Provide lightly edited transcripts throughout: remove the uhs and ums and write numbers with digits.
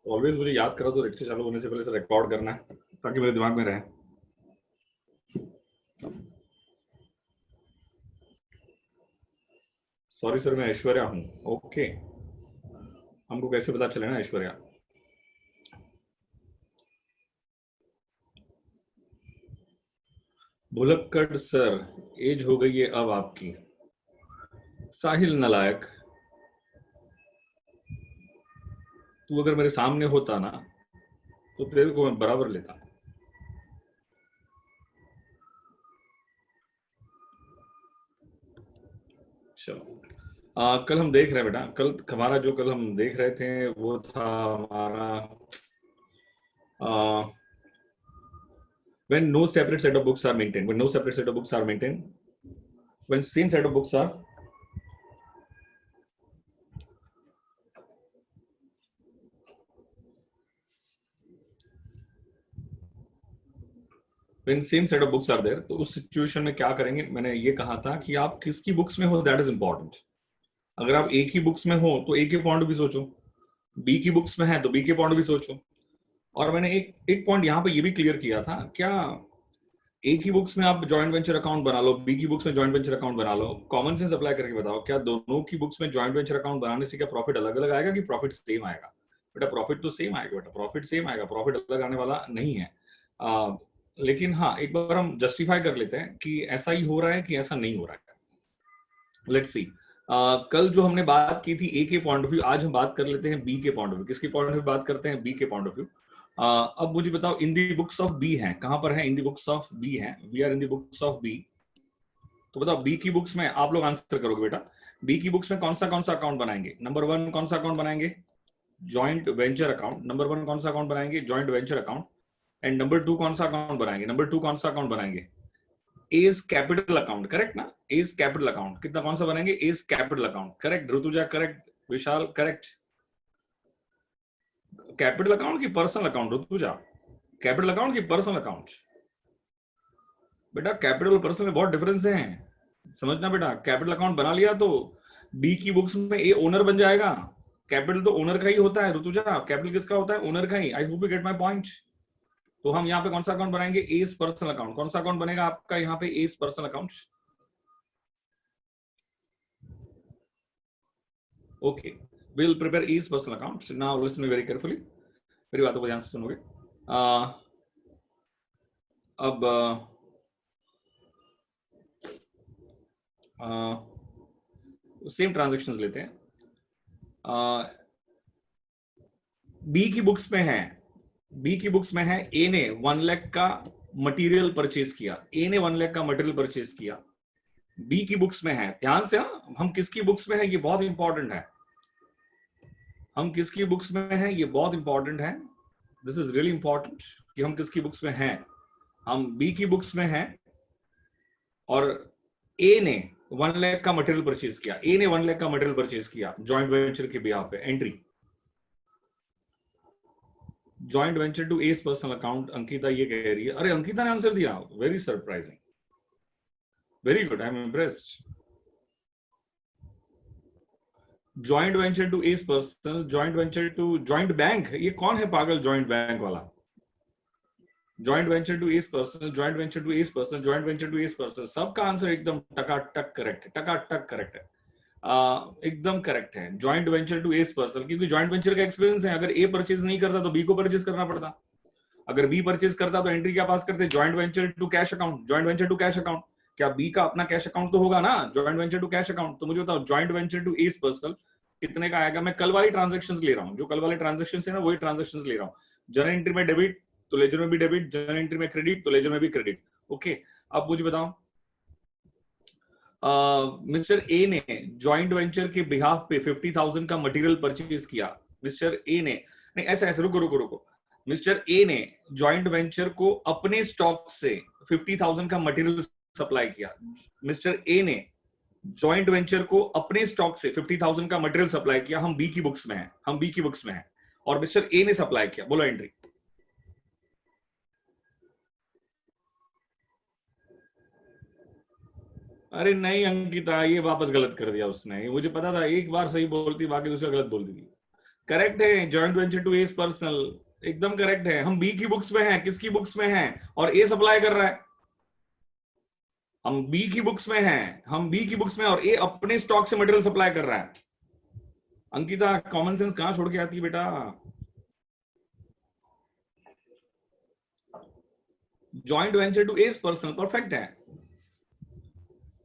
Always मुझे याद करा तो लेक्चर चालू होने से पहले से रिकॉर्ड करना है ताकि मेरे दिमाग में रहे। सॉरी सर, मैं ऐश्वर्या हूँ। ओके, हमको कैसे पता चले ना ऐश्वर्या? भुलक्कड़ सर, एज हो गई है अब आपकी। साहिल नालायक, तू अगर मेरे सामने होता ना तो तेरे को मैं बराबर लेता। चलो, कल हम देख रहे हैं बेटा, कल हम देख रहे थे वो था हमारा when no separate set of books are maintained, when no separate set of books are maintained, when same set of books are when same set of books are there, तो उस सिचुएशन में क्या करेंगे? मैंने ये कहा था कि आप किसकी बुक्स में हो, दैट इज इंपॉर्टेंट। अगर आप एक ही बुक्स में हो तो एक के पॉइंट भी सोचो, बी की बुक्स में है तो बी के पॉइंट भी सोचो। और मैंने एक पॉइंट यहाँ पे ये भी क्लियर किया था, क्या एक ही बुक्स में आप जॉइंट वेंचर अकाउंट बना लो, बी की बुक्स में जॉइंट वेंचर अकाउंट बना लो, कॉमन सेंस अप्लाई करके बताओ, क्या दोनों की बुक्स में जॉइंट वेंचर अकाउंट बनाने से क्या प्रॉफिट अलग अलग आएगा कि प्रॉफिट सेम आएगा? बेटा प्रॉफिट तो सेम आएगा, बेटा प्रॉफिट सेम आएगा, प्रॉफिट अलग आने वाला नहीं है। लेकिन हाँ, एक बार हम जस्टिफाई कर लेते हैं कि ऐसा ही हो रहा है कि ऐसा नहीं हो रहा है। लेट्स सी, कल जो हमने बात की थी ए के पॉइंट ऑफ व्यू, आज हम बात कर लेते हैं बी के पॉइंट ऑफ व्यू। किसके पॉइंट ऑफ व्यू बात करते हैं? बी के पॉइंट ऑफ व्यू। अब मुझे बताओ, in the books of B है, कहां पर है? In the books of B है, we are in the books of B. तो बताओ बी की बुक्स में, आप लोग आंसर करोगे बेटा, बी की बुक्स में कौन सा अकाउंट बनाएंगे? नंबर 1 कौन सा अकाउंट बनाएंगे? Joint venture account. नंबर 1 कौन सा अकाउंट बनाएंगे? Joint venture account. And number 2 कौन सा अकाउंट बनाएंगे? नंबर 2 कौन सा अकाउंट बनाएंगे? एज कैपिटल अकाउंट, करेक्ट ना? एज कैपिटल अकाउंट कितना, कौन सा बनाएंगे? As capital account, correct. Rutuja correct, Vishal correct. Capital account की personal account? Rutuja, capital account की पर्सनल अकाउंट? बेटा कैपिटल और पर्सनल में बहुत डिफरेंस है, समझना बेटा। कैपिटल अकाउंट बना लिया तो बी की बुक्स में ए ओनर बन जाएगा। कैपिटल तो ओनर का ही होता है ऋतुजा, कैपिटल किसका होता है? ओनर का ही। I hope you get my point. तो हम यहाँ पे कौन सा अकाउंट बनाएंगे? As personal account. कौन सा अकाउंट बनेगा आपका यहाँ पे? As personal account. Okay, we'll prepare each personal account. Now listen me very carefully. मेरी बातों को ध्यान से सुनोगे। अब सेम ट्रांजैक्शंस लेते हैं। बी की बुक्स में है, बी की बुक्स में है ए ने 1 लाख का मटेरियल परचेज किया, ए ने 1 लाख का मटेरियल परचेज किया। बी की बुक्स में है, ध्यान से, हाँ, हम किसकी बुक्स में है ये बहुत इंपॉर्टेंट है। हम किसकी बुक्स में है ये बहुत इंपॉर्टेंट है। दिस इज रियली इंपॉर्टेंट कि हम किसकी बुक्स में हैं। हम बी की बुक्स में हैं और ए ने 1 लाख का मटेरियल परचेज किया, ए ने 1 लाख का मटेरियल परचेज किया जॉइंट वेंचर के बिहाफ पे। Entry joint venture to A's personal account. Ankita ये कह रही है, अरे अंकिता ने आंसर दिया, very surprising, very good, I am impressed. Joint venture to A's personal, joint venture to joint bank. ये कौन है पागल जॉइंट बैंक वाला? Joint venture to A's personal, joint venture to A's personal, joint venture to A's personal. सबका answer एकदम टकाटक correct है, टकाटक correct है, एकदम करेक्ट है। Joint venture to A's personal, क्योंकि जॉइंट वेंचर का एक्सपीरियंस है। अगर ए परचेज नहीं करता तो बी को परचेज करना पड़ता, अगर बी परचेज करता तो एंट्री क्या पास करते? Joint venture to cash account, joint venture to cash account. क्या बी का अपना कैश अकाउंट तो होगा ना, joint venture to cash account. तो मुझे बताओ joint venture to A's personal कितने का आएगा? मैं कल वाली ट्रांजेक्शंस ले रहा हूँ, जो कल वाले ट्रांजेक्शंस है ना वही ट्रांजेक्शंस ले रहा हूँ। जर्नल एंट्री में डेबिट तो लेजर में भी डेबिट, जर्नल एंट्री में क्रेडिट तो लेजर में भी क्रेडिट। ओके, अब मुझे बताओ, मिस्टर ए ने जॉइंट वेंचर के बिहाफ पे 50,000 का मटेरियल परचेज किया। मिस्टर ए ने, नहीं ऐसा ऐसा, रुको रुको रुको, मिस्टर ए ने जॉइंट वेंचर को अपने स्टॉक से 50,000 का मटेरियल सप्लाई किया। मिस्टर ए ने जॉइंट वेंचर को अपने स्टॉक से 50,000 का मटेरियल सप्लाई किया। हम बी की बुक्स में हैं, हम बी की बुक्स में हैं और मिस्टर ए ने सप्लाई किया। बोलो एंट्री। अरे नहीं अंकिता, ये वापस गलत कर दिया उसने, मुझे पता था एक बार सही बोलती बाकी दूसरा गलत बोल दी। करेक्ट है, joint venture to A is personal, एकदम करेक्ट है। हम बी की बुक्स में हैं, किसकी बुक्स में हैं, और ए सप्लाई कर रहा है। हम बी की बुक्स में हैं, हम बी की बुक्स में, और ए अपने स्टॉक से मटेरियल सप्लाई कर रहा है। अंकिता कॉमन सेंस कहां छोड़ के आती है बेटा? Joint venture to A is personal, perfect है।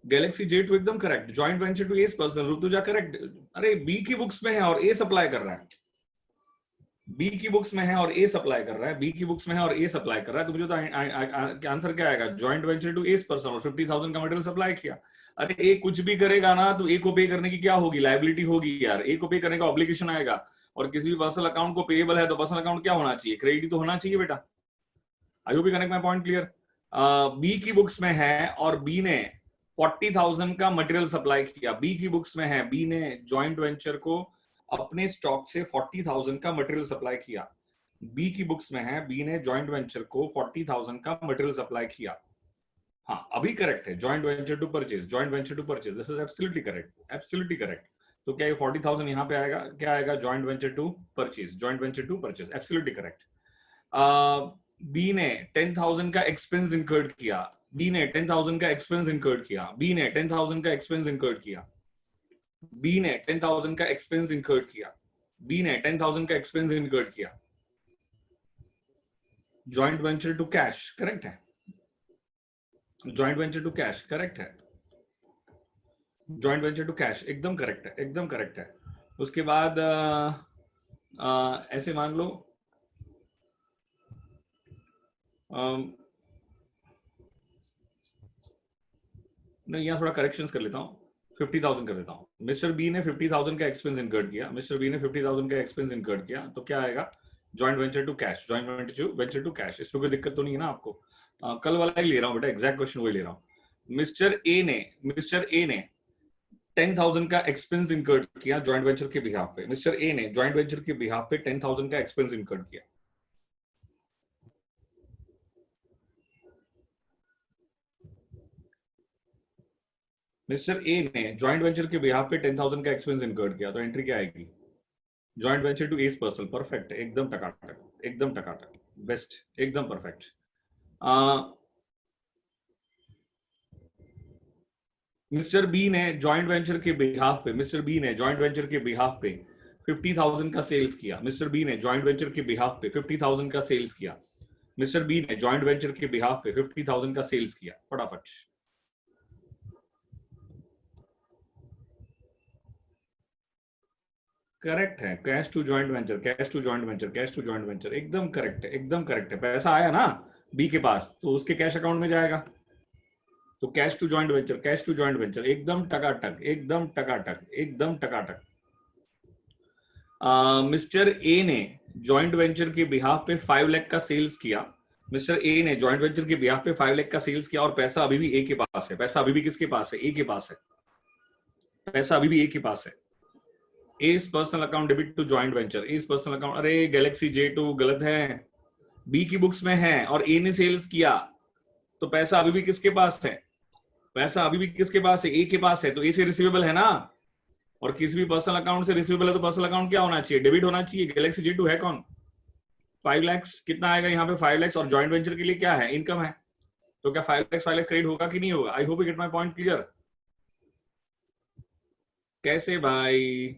गैलेक्सी J2 एकदम correct, joint venture to A is personal, Rutuja correct. अरे बी की बुक्स में है और ए सप्लाई कर रहा है, बी की बुक्स में है और ए सप्लाई कर रहा है, बी की बुक्स में है और ए सप्लाई कर रहा है, तो मुझे तो आंसर क्या आएगा? Joint venture to A is personal, 50,000 का मटेरियल सप्लाई किया। अरे ए कुछ भी करेगा ना तो ए को पे करने की क्या होगी? लायबिलिटी होगी यार, ए को पे करने का ऑब्लिगेशन आएगा। और किसी भी पर्सनल अकाउंट को पेएबल है तो पर्सनल अकाउंट क्या होना चाहिए? क्रेडिट तो होना चाहिए बेटा। I hope you connect my point clear. B की बुक्स में है और बी ने 40,000 का मटेरियल सप्लाई किया, बी की बुक्स में है, बी ने जॉइंट वेंचर को अपने स्टॉक से 40,000 का मटेरियल सप्लाई किया। बी की बुक्स में है, बी ने जॉइंट वेंचर को 40,000 का मटेरियल सप्लाई किया। हाँ अभी करेक्ट है, joint venture to purchase, joint venture to purchase, this is absolutely correct, absolutely correct. तो क्या ये 40,000 यहाँ पे आएगा? क्या आएगा? Joint venture to purchase, joint venture to purchase, absolutely correct. B ने 10,000 का एक्सपेंस इंकर्ड किया, बी ने 10,000 का एक्सपेंस इंकर्ड किया, बी ने 10,000 का एक्सपेंस इंकर्ड किया, बी ने 10,000 का एक्सपेंस इंकर्ड किया, बी ने 10,000 का एक्सपेंस इंकर्ड किया। Joint venture to cash, correct है, joint venture to cash correct है, जॉइंट वेंचर टू कैश एकदम करेक्ट है, एकदम करेक्ट है। उसके बाद ऐसे मान लो नहीं, यहाँ थोड़ा करेक्शंस कर लेता हूँ, 50,000 कर देता हूँ। मिस्टर बी ने 50,000 का एक्सपेंस इनकर्ड किया, मिस्टर बी ने 50,000 का एक्सपेंस इनकर्ड किया, तो क्या आएगा? Joint venture to cash, joint venture to cash. इसमें कोई दिक्कत तो नहीं है ना आपको? कल वाला ही ले रहा हूँ बेटा, एग्जैक्ट क्वेश्चन वही ले रहा हूँ। मिस्टर ए ने 10,000 का एक्सपेंस इनकर्ड किया जॉइंट वेंचर के बिहाफ पे, मिस्टर ए ने जॉइंट वेंचर के बिहाफ पे 10,000 का एक्सपेंस इनकर्ड किया। मिस्टर ए ने जॉइंट वेंचर के बिहाफ पे 10,000 का एक्सपेंस इनकर्ड किया, तो एंट्री क्या आएगी? Joint venture to S person, perfect, एकदम टकाटक, एकदम टकाटक, बेस्ट, एकदम परफेक्ट। मिस्टर बी ने जॉइंट वेंचर के बिहाफ पे, मिस्टर बी ने जॉइंट वेंचर के बिहाफ पे 50,000 का सेल्स किया, मिस्टर बी ने जॉइंट वेंचर के बिहाफ पे 50,000 का सेल्स किया, मिस्टर बी ने जॉइंट वेंचर के बिहाफ पे 50,000 का सेल्स किया। फटाफट करेक्ट है, cash to joint venture, cash to joint venture, cash to joint venture, एकदम करेक्ट है, एकदम करेक्ट है। पैसा आया ना बी के पास तो उसके कैश अकाउंट में जाएगा, तो cash to joint venture, cash to joint venture, एकदम टकाटक, एकदम टकाटक, एकदम टकाटक। मिस्टर ए ने जॉइंट वेंचर के बिहाफ पे 5 लाख का सेल्स किया, मिस्टर ए ने जॉइंट वेंचर के बिहाफ पे 5 लाख का सेल्स किया, और पैसा अभी भी ए के पास है, पैसा अभी भी किसके पास है? ए के पास है, पैसा अभी भी ए के पास है। A's personal account debit to joint venture, A's personal account, अरे गैलेक्सी J2 गलत है, बी की बुक्स में है और ए ने सेल्स किया, तो पैसा अभी भी किसके पास है? पैसा अभी भी किसके पास है? ए के पास है, तो ए से रिसीवेबल है ना, और किसी भी पर्सनल अकाउंट से रिसीवेबल है तो पर्सनल अकाउंट क्या होना चाहिए? डेबिट होना चाहिए। गैलेक्सी J2 है कौन? 5 लाख, कितना आएगा यहाँ पे? 5 लाख, और जॉइंट वेंचर के लिए क्या है? इनकम है, तो क्या 5 लाख क्रेडिट होगा कि नहीं होगा? आई hope you get my point clear. कैसे भाई?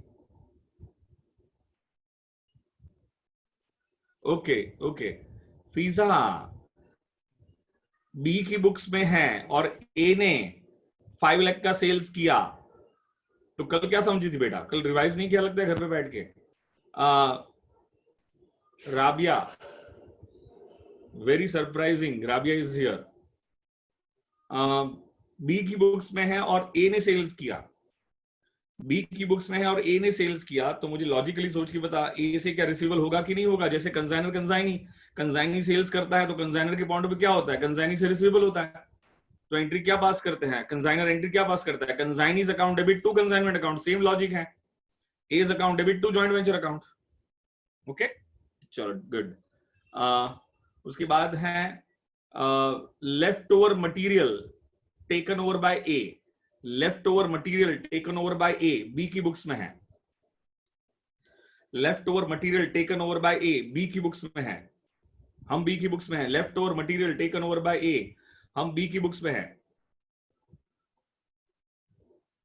ओके ओके, फीजा बी की बुक्स में है और ए ने 5 लाख का सेल्स किया, तो कल क्या समझी थी बेटा? कल रिवाइज नहीं किया लगता है घर पे बैठ के? Rabia, very surprising, Rabia is here. B की बुक्स में है और ए ने सेल्स किया, बी की बुक्स में है और ए ने सेल्स किया, तो मुझे लॉजिकली सोच के बता, ए से क्या रिसीवेबल होगा कि नहीं होगा? जैसे कंसाइनर कंसाइनी सेल्स करता है तो कंसाइनर के पॉइंट पे क्या होता है? कंसाइनी से रिसीवेबल होता है, तो एंट्री क्या पास करते हैं? कंसाइनर एंट्री क्या पास करता है? Consignees account debit to consignment account, same logic है, as account debit to joint venture account. Okay चलो गुड। उसके बाद है left over material taken over by A, left over material taken over by A, B की books में है। Left over material taken over by A, B की books में है, हम बी की बुक्स में है। Left over material taken over by ए, हम बी की बुक्स में है।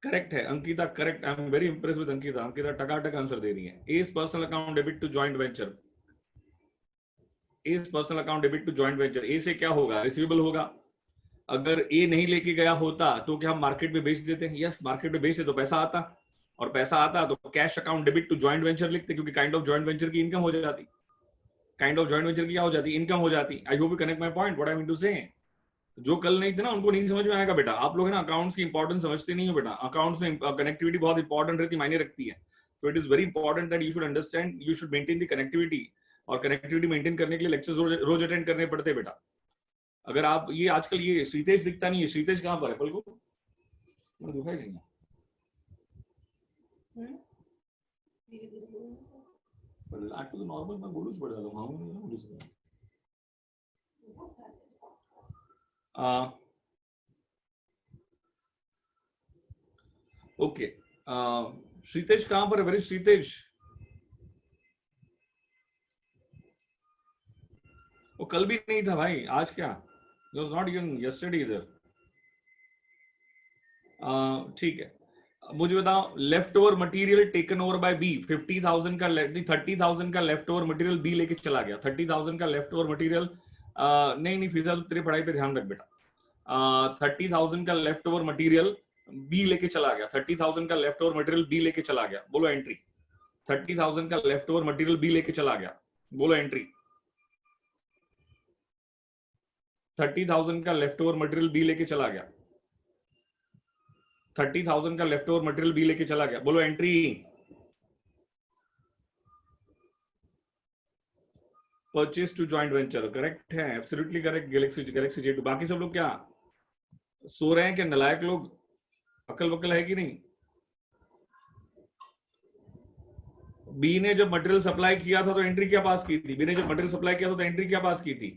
करेक्ट है Ankita, correct. I am very impress with Ankita. Ankita टकाटक आंसर दे रही है। As personal account debit to joint venture, as personal account debit to joint venture. A से क्या होगा? रिसीवेबल होगा। अगर ए नहीं लेके गया होता तो क्या हम मार्केट में बेच देते? यस, मार्केट में बेचते तो पैसा आता, और पैसा आता तो cash account debit to joint venture लिखते, क्योंकि काइंड ऑफ जॉइंट वेंचर की इनकम हो जाती। काइंड ऑफ जॉइंट वेंचर की क्या हो जाती? इनकम हो जाती। I hope you connect my point, what I mean to say. जो कल नहीं थे ना उनको नहीं समझ में आएगा बेटा। आप लोग है ना अकाउंट्स की इंपॉर्टेंस समझते नहीं हो बेटा। अकाउंट्स में कनेक्टिविटी बहुत इंपॉर्टेंट रहती, मायने रखती है। तो it is very important that you should understand, you should maintain the connectivity. और कनेक्टिविटी मेंटेन करने के लिए लेक्चर्स रोज अटेंड करने पड़ते बेटा। अगर आप ये आजकल ये श्रीतेज दिखता नहीं है, श्रीतेज कहां पर है? पल को दिखाई नहीं है। तो नॉर्मल मैं बोलूं पड़ जाता हूं। ओके, श्रीतेज कहां पर है? वेरी श्रीतेज, वो कल भी नहीं था भाई, आज क्या? It was not even yesterday either. ठीक है, मुझे बताओ left over material taken over by B, 50,000 का 30,000 का लेफ्ट ओवर मटेरियल बी लेके चला गया। 30,000 का लेफ्ट ओवर मटेरियल, नहीं फिजा तो तेरी पढ़ाई पे ध्यान रख बेटा। 30,000 का लेफ्ट ओवर मटेरियल बी लेके चला गया। 30,000 का लेफ्ट ओवर मटेरियल बी लेके चला गया, बोलो एंट्री। 30,000 का लेफ्ट ओवर मटेरियल बी लेके चला गया, बोलो एंट्री। 30,000 का लेफ्ट ओवर मटेरियल बी लेके चला गया। 30,000 का लेफ्ट ओवर मटेरियल बी लेके चला गया, बोलो entry. Purchase to joint venture, correct है, एब्सोल्युटली करेक्ट। Galaxy J2। बाकी सब लोग क्या सो रहे हैं? क्या नलायक लोग? अकल वकल है कि नहीं? बी ने जब मटेरियल सप्लाई किया था तो एंट्री क्या पास की थी? बी ने जब मटेरियल सप्लाई किया था तो एंट्री क्या पास की थी?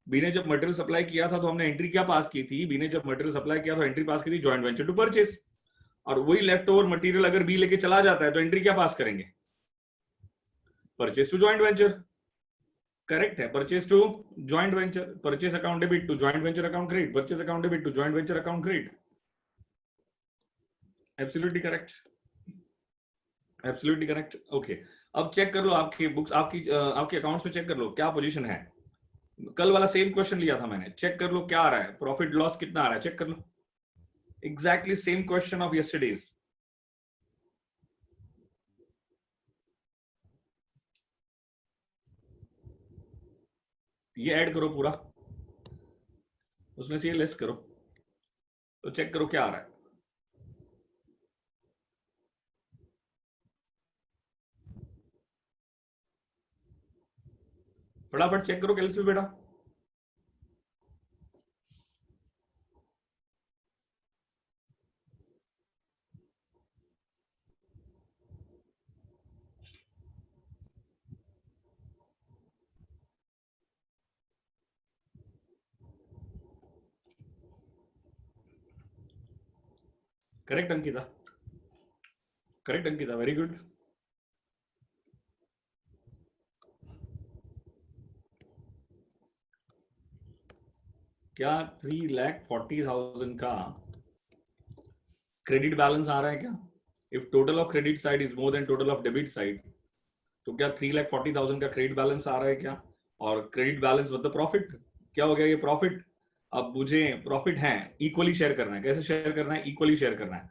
बी ने जब मटेरियल सप्लाई किया था तो हमने एंट्री क्या पास की थी? बी ने जब मटेरियल सप्लाई किया तो एंट्री पास की थी जॉइंट वेंचर टू परचेज। और वही लेफ्ट ओवर मटेरियल अगर बी लेके चला जाता है तो एंट्री क्या पास करेंगे? Purchase to joint venture. Correct है, purchase to joint venture, purchase account debit to joint venture account credit, purchase account debit to joint venture account credit. Absolutely correct, absolutely correct. Okay, अब check कर लो आपकी books, आपके accounts में check कर लो क्या position है। कल वाला सेम क्वेश्चन लिया था मैंने, चेक कर लो क्या आ रहा है, प्रॉफिट लॉस कितना आ रहा है, चेक कर लो। Exactly same question of yesterday's. ये ऐड करो पूरा, उसमें से ये लेस करो, तो चेक करो क्या आ रहा है। फटाफट चेक करो कैलसी बेटा। Correct Ankita, correct Ankita, very good. क्या 3,40,000 का क्रेडिट बैलेंस आ रहा है क्या? If total of credit side is more than total of debit side, तो क्या 3,40,000 का क्रेडिट बैलेंस आ रहा है क्या? और क्रेडिट बैलेंस मतलब प्रॉफिट, क्या हो गया ये प्रॉफिट। अब मुझे प्रॉफिट है इक्वली शेयर करना है, कैसे शेयर करना है? इक्वली शेयर करना है।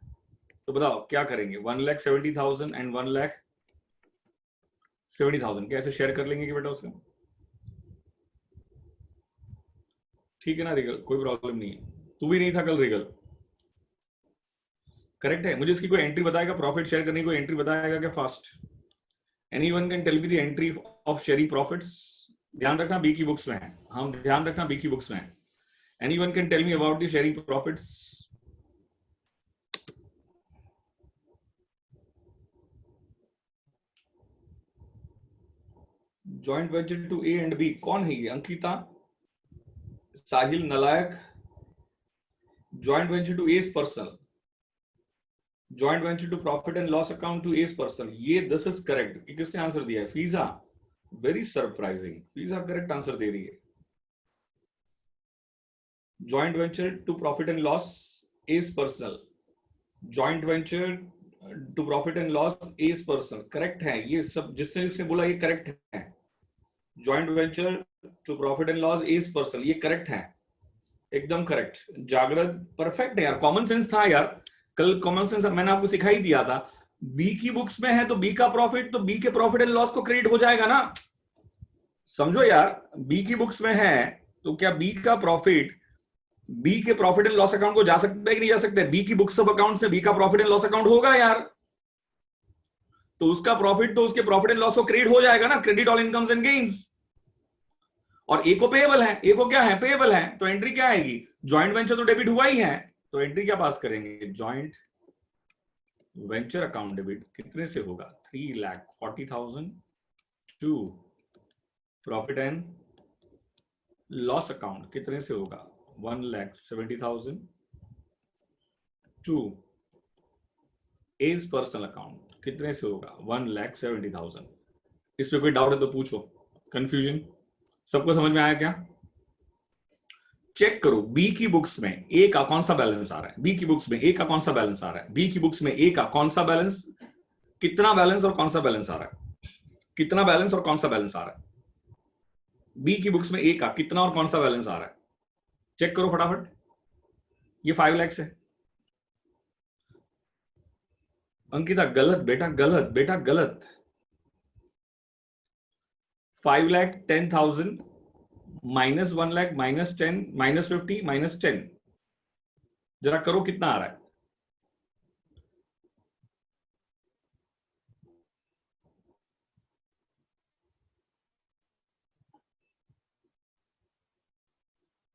तो बताओ क्या करेंगे? 1,70,000 एंड 1,70,000 कैसे शेयर कर लेंगे कि बेटा उसका? ठीक है ना रिगल, कोई प्रॉब्लम नहीं है। तू भी नहीं था कल रिगल, करेक्ट है। मुझे इसकी कोई एंट्री बताएगा प्रॉफिट शेयर करने की, कोई एंट्री बताएगा क्या fast? Anyone can tell me the entry of sharing profits. ध्यान रखना बी की बुक्स में है, हम ध्यान रखना बी की बुक्स में है। Anyone can tell me about the sharing profits. Joint venture to A and B, कौन है ये? अंकिता, साहिल नलायक। Joint venture to A is personal, joint venture to profit and loss account to S person, ये this is correct. किसने answer दिया है? Fiza. Very surprising, Fiza correct answer दे रही है। Joint venture to profit and loss as personal, joint venture to profit and loss A's person, correct है। ये सब जिसने जिसने बोला ये करेक्ट है। Joint venture to profit and loss A's person, ये करेक्ट है, एकदम करेक्ट। जागृत परफेक्ट है यार, कॉमन सेंस था यार, कल कॉमन सेंस मैंने आपको सिखा ही दिया था। बी की बुक्स में है तो बी का प्रॉफिट, तो बी के प्रॉफिट एंड लॉस को क्रेडिट हो जाएगा ना, समझो यार। बी की बुक्स में है तो क्या बी का प्रॉफिट बी के प्रॉफिट एंड लॉस अकाउंट को जा सकता है कि नहीं जा सकता है? बी की बुक्स ऑफ अकाउंट से बी का प्रॉफिट एंड लॉस अकाउंट होगा यार, तो उसका प्रॉफिट तो उसके प्रॉफिट एंड लॉस को क्रेडिट हो जाएगा ना, credit all incomes and gains. और ए को पेएबल है, ए को क्या है? पेएबल है, तो एंट्री क्या आएगी? जॉइंट वेंचर तो डेबिट हुआ ही है, तो एंट्री क्या पास करेंगे? जॉइंट वेंचर अकाउंट डेबिट कितने से होगा? 3,40,000 to profit and loss account कितने से होगा? 1,70,000 टू एज पर्सनल अकाउंट कितने से होगा? 1,70,000। इसमें कोई डाउट है तो पूछो। कंफ्यूजन सबको समझ में आया क्या? चेक करो बी की बुक्स में ए का कौन सा बैलेंस आ रहा है, बी की बुक्स में ए का कौन सा बैलेंस आ रहा है, बी की बुक्स में ए का कौन सा बैलेंस, कितना बैलेंस और कौन सा बैलेंस आ रहा है, कितना बैलेंस और कौन सा बैलेंस आ रहा है। बी की बुक्स में ए का कितना और कौन सा बैलेंस आ रहा है, चेक करो फटाफट। ये 5 लाख है। अंकिता गलत बेटा, गलत बेटा, गलत। 5,10,000 minus 1 lakh minus 10 minus 50 minus 10, जरा करो कितना आ रहा है।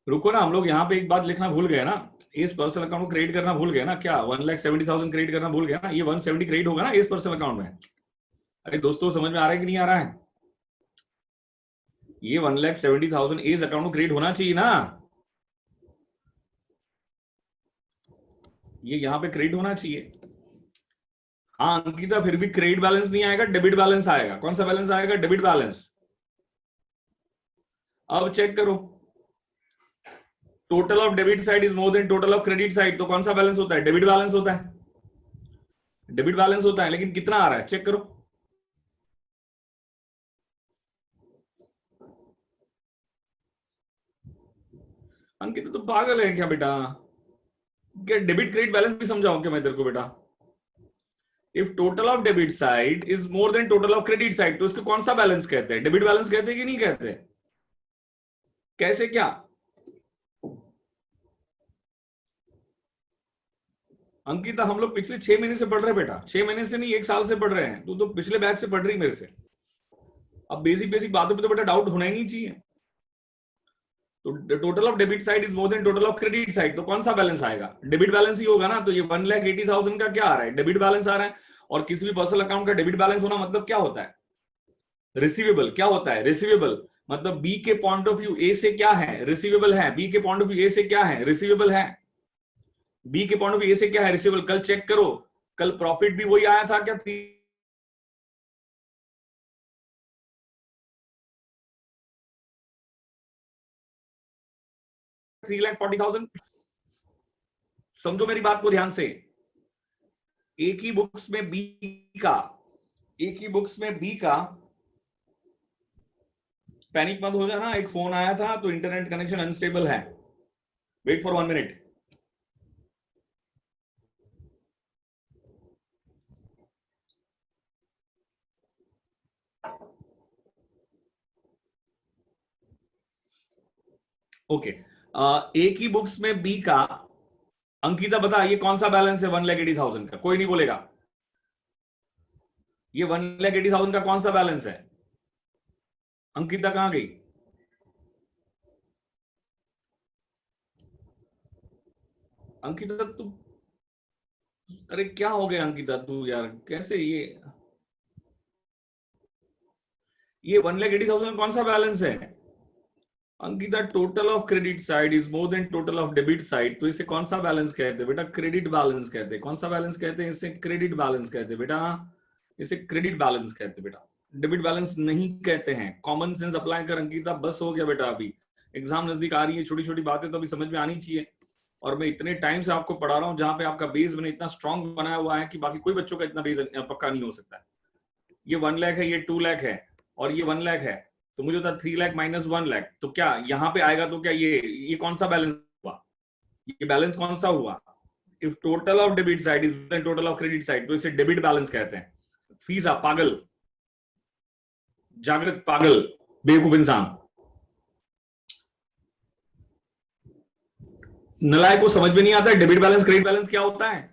रुको ना, हम लोग यहाँ पे एक बात लिखना भूल गए ना, इस पर्सनल अकाउंट को क्रेडिट करना भूल गए ना। क्या 1,70,000 क्रेडिट करना भूल गया ना? ये 170 क्रेडिट होगा ना इस पर्सनल अकाउंट में। अरे दोस्तों समझ में आ रहा है कि नहीं आ रहा है? ये 1,70,000 इस अकाउंट को क्रेडिट होना चाहिए ना, ये यहाँ पे क्रेडिट होना चाहिए। हाँ अंकिता, फिर भी क्रेडिट बैलेंस नहीं आएगा, डेबिट बैलेंस आएगा। कौन सा बैलेंस आएगा? Debit balance. अब चेक करो, total of debit side is more than total of credit side, तो कौन सा बैलेंस होता है? डेबिट बैलेंस होता है, डेबिट बैलेंस होता है। लेकिन कितना आ रहा है चेक करो। अंकित तो पागल है क्या बेटा? क्या डेबिट क्रेडिट बैलेंस भी समझाऊं क्या मैं तेरे को बेटा? If total of debit side is more than total of credit side, तो इसको कौन सा बैलेंस कहते हैं? डेबिट बैलेंस कहते हैं कि नहीं कहते? कैसे क्या? अंकिता हम लोग पिछले 6 महीने से पढ़ रहे हैं बेटा, 6 महीने से नहीं 1 साल से पढ़ रहे हैं। तू तो पिछले बैच से पढ़ रही मेरे से। अब बेसिक बेसिक बातों पे तो बेटा डाउट होना ही नहीं चाहिए। तो total of debit side is more than total of credit side, तो कौन सा बैलेंस आएगा? डेबिट बैलेंस ही होगा ना। तो ये 1,80,000 का क्या आ रहा है? डेबिट बैलेंस आ रहा है। और किसी भी पर्सनल अकाउंट का डेबिट बैलेंस होना मतलब क्या होता है? रिसीवेबल। क्या होता है? रिसीवेबल। मतलब बी के पॉइंट ऑफ व्यू ए से क्या है? रिसीवेबल है। बी के पॉइंट ऑफ व्यू ए से क्या है? रिसीवेबल है। बी के पॉइंट ऑफ व्यू ए से क्या है? रिसीवेबल। कल चेक करो, कल प्रॉफिट भी वही आया था क्या? 3,40,000। समझो मेरी बात को ध्यान से। एक ही बुक्स में बी का, एक ही बुक्स में बी का, पैनिक मत हो जाना, एक फोन आया था तो इंटरनेट कनेक्शन अनस्टेबल है। Wait for 1 minute. ओके, एक ही बुक्स में बी का, अंकिता बता ये कौन सा बैलेंस है 1,80,000 का? कोई नहीं बोलेगा। ये 1,80,000 का कौन सा बैलेंस है? अंकिता कहां गई? अंकिता तू, अरे क्या हो गया अंकिता तू यार, कैसे ये 1,80,000 कौन सा बैलेंस है? Ankita, total of credit side is more than total of debit side, तो इसे कौन सा बैलेंस कहते हैं बेटा? क्रेडिट बैलेंस कहते हैं। कौन सा बैलेंस कहते हैं? इसे क्रेडिट बैलेंस कहते हैं बेटा, इसे क्रेडिट बैलेंस कहते हैं बेटा, डेबिट बैलेंस नहीं कहते हैं। कॉमन सेंस अप्लाई कर अंकिता, बस हो गया बेटा। अभी एग्जाम नजदीक आ रही है, छोटी छोटी बातें तो अभी समझ में आनी चाहिए। और मैं इतने टाइम से आपको पढ़ा रहा हूँ जहां पे आपका बेस मैंने इतना स्ट्रांग बनाया हुआ है कि बाकी कोई बच्चों का इतना बेस पक्का नहीं हो सकता है। ये 1 लाख है, ये 2 लाख है, और ये 1 लाख है, तो मुझे होता 3 लाख माइनस 1 लाख, तो क्या यहाँ पे आएगा? तो क्या ये कौन सा बैलेंस हुआ? ये बैलेंस कौन सा हुआ? If total of debit side is total of credit side, तो इसे डेबिट बैलेंस कहते हैं। फीसा पागल, जागृत पागल, बेवकूफ इंसान, नलायक को समझ में नहीं आता है डेबिट बैलेंस क्रेडिट बैलेंस क्या होता है।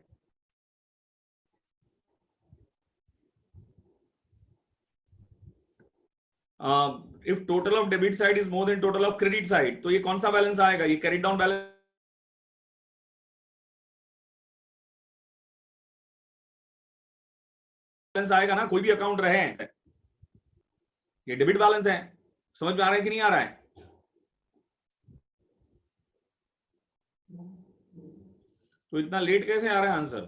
If total of debit side is more than total of credit side, तो ये कौन सा बैलेंस आएगा? ये कैरी डाउन बैलेंस आएगा ना, कोई भी अकाउंट रहे। ये डेबिट बैलेंस है। समझ में आ रहा है कि नहीं आ रहा है? तो इतना लेट कैसे आ रहा है आंसर?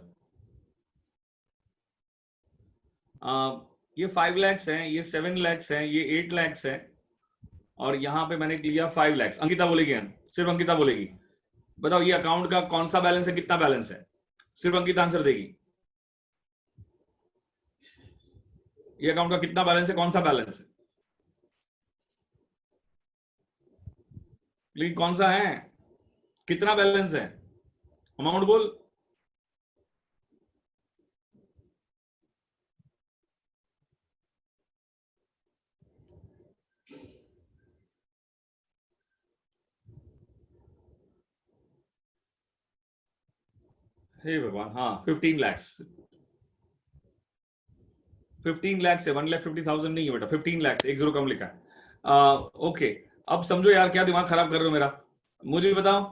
ये 5 लैक्स है, ये 7 लैक्स है, ये 8 लैक्स है, और यहां पे मैंने लिया 5 लैक्स। अंकिता बोलेगी, सिर्फ अंकिता बोलेगी। बताओ ये अकाउंट का कौन सा बैलेंस है, कितना बैलेंस है? सिर्फ अंकिता आंसर देगी। ये अकाउंट का कितना बैलेंस है, कौन सा बैलेंस है? लेकिन कौन सा है, कितना बैलेंस है? अमाउंट बोल। हे भगवान, हाँ 15 लैक्स। 15 लैक्स है, 1,50,000 नहीं है बेटा, 15 लैक्स, एक जीरो कम लिखा है। ओके, अब समझो यार, क्या दिमाग खराब कर रहे हो मेरा। मुझे बताओ,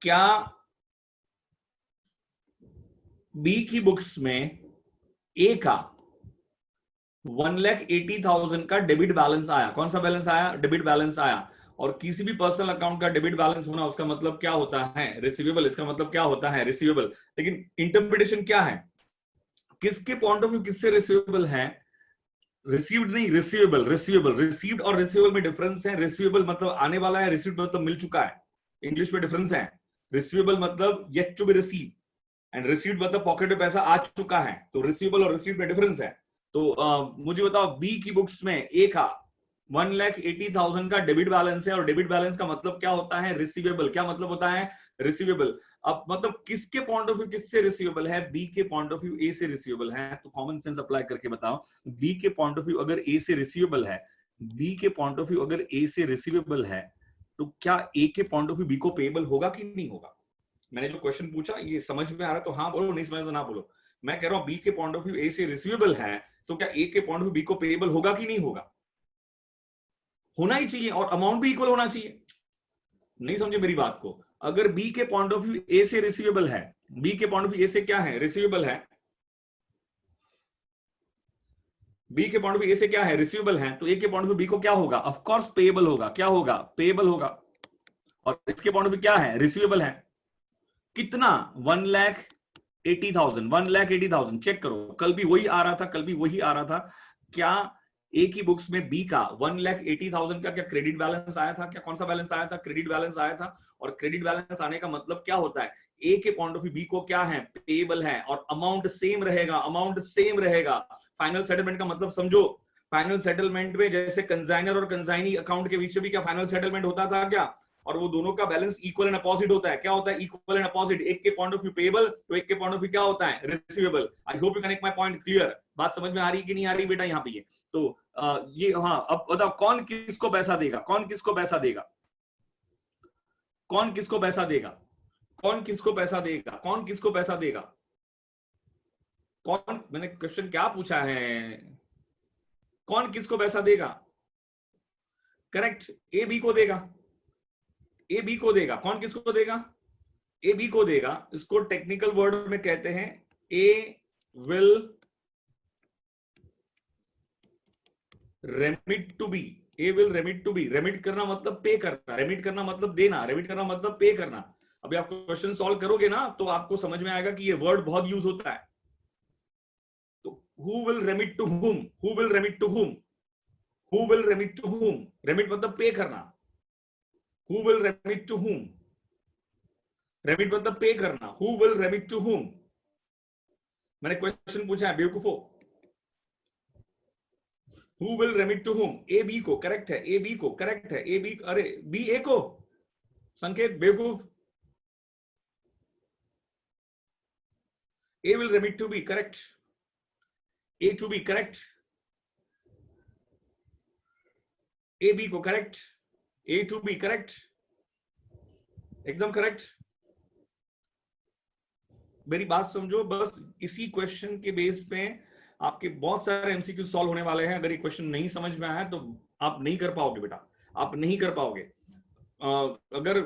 क्या बी की बुक्स में ए का 1,80,000 का डेबिट बैलेंस आया? कौन सा बैलेंस आया? डेबिट बैलेंस आया। और किसी भी पर्सनल अकाउंट का डेबिट बैलेंस होना, उसका मतलब क्या होता है? रिसीवेबल। इसका मतलब क्या होता है? रिसीवेबल। लेकिन इंटरप्रिटेशन क्या है, किसके पॉइंट ऑफ व्यू किससे रिसीवेबल है? रिसीव्ड नहीं, रिसीवेबल। रिसीवेबल, रिसीव्ड और रिसीवेबल में डिफरेंस है। रिसीवेबल मतलब आने वाला है, रिसीव्ड मतलब मिल चुका है। इंग्लिश में डिफरेंस है। रिसीवेबल मतलब yet to be receive, and received मतलब पॉकेट में पैसा आ चुका है। तो रिसीवेबल और रिसीव्ड में डिफरेंस है। तो मुझे बताओ, बी की बुक्स में ए का 1,80,000 का डेबिट बैलेंस है, और डेबिट बैलेंस का मतलब क्या होता है? रिसीवेबल। क्या मतलब होता है? रिसीवेबल। अब मतलब किसके पॉइंट ऑफ व्यू किससे रिसीवेबल है? बी के पॉइंट ऑफ व्यू ए से रिसीवेबल है। तो कॉमन सेंस अप्लाई करके बताओ, बी के पॉइंट ऑफ व्यू अगर ए से रिसीवेबल है, बी के पॉइंट ऑफ व्यू अगर ए से रिसीवेबल है, तो क्या ए के पॉइंट ऑफ व्यू बी को पेएबल होगा कि नहीं होगा? मैंने जो क्वेश्चन पूछा, ये समझ में आ रहा है तो हाँ बोलो, नहीं समझ तो ना बोलो। मैं कह रहा हूं बी के पॉइंट ऑफ व्यू ए से रिसीवेबल है, तो क्या ए के पॉइंट ऑफ व्यू बी को पेएबल होगा कि नहीं होगा? होना ही चाहिए, और अमाउंट भी इक्वल होना चाहिए। नहीं समझे मेरी बात को? अगर बी के पॉइंट ऑफ व्यू ए से रिसीवेबल है, बी के पॉइंट ऑफ व्यू ए से क्या है? रिसीवेबल है। बी के पॉइंट ऑफ व्यू ए से क्या है? रिसीवेबल है। तो ए के पॉइंट ऑफ व्यू बी को क्या होगा? ऑफ कोर्स पेएबल होगा। क्या होगा? पेएबल होगा। और इसके पॉइंट ऑफ व्यू क्या है? रिसीवेबल है। कितना? 1,80,000। 1,80,000 चेक करो, कल भी वही आ रहा था, कल भी वही आ रहा था। क्या ए की बुक्स में बी का 1,80,000 का क्या क्रेडिट बैलेंस आया था? क्या कौन सा बैलेंस आया था? क्रेडिट बैलेंस आया था। और क्रेडिट बैलेंस आने का मतलब क्या होता है? ए के पॉइंट ऑफ व्यू बी को क्या है? पेएबल है, और अमाउंट सेम रहेगा। अमाउंट सेम रहेगा। फाइनल सेटलमेंट का मतलब समझो। फाइनल सेटलमेंट में जैसे कंसाइनर और कंसाइनी अकाउंट के बीच में भी क्या फाइनल सेटलमेंट होता था क्या? और वो दोनों का बैलेंस इक्वल एंड अपोजिट होता है। क्या होता है? Equal and opposite. एक के पॉइंट ऑफ व्यू पेएबल, तो एक के पॉइंट ऑफ व्यू क्या होता है? Receivable. I hope you connect my point. Clear? बात समझ में आ रही कि नहीं आ रही बेटा यहाँ पे? ये तो ये, हाँ, अब बताओ कौन किसको पैसा देगा? कौन किसको पैसा देगा? कौन किसको पैसा देगा? कौन किसको पैसा देगा? कौन किसको पैसा देगा? कौन, मैंने क्वेश्चन क्या पूछा है? कौन किसको पैसा देगा? करेक्ट, ए बी को देगा। ए बी को देगा। कौन किसको देगा? ए बी को देगा। इसको टेक्निकल वर्ड में कहते हैं A will remit to B, A will remit to B. Remit करना मतलब पे करना, रेमिट करना मतलब देना, रेमिट करना मतलब पे करना। अभी आप क्वेश्चन सॉल्व करोगे ना तो आपको समझ में आएगा कि ये वर्ड बहुत यूज होता है। तो who will remit to whom, who will remit to whom, who will remit to whom, remit मतलब पे करना। Who will remit to whom, remit मतलब पे करना। हु विल रेमिट टू हुम। मैंने क्वेश्चन पूछा है बेवकूफो, who will remit to whom. A B को, करेक्ट है, ए बी को, करेक्ट है, ए बी, अरे बी ए को, संकेत बेवकूफ। A will remit to B, correct. A to B, correct. A B को correct. A to B, correct. एकदम करेक्ट। मेरी बात समझो, बस इसी क्वेश्चन के बेस पे आपके बहुत सारे एमसीक्यू सॉल्व होने वाले हैं। अगर ये क्वेश्चन नहीं समझ में आया तो आप नहीं कर पाओगे बेटा, आप नहीं कर पाओगे। अगर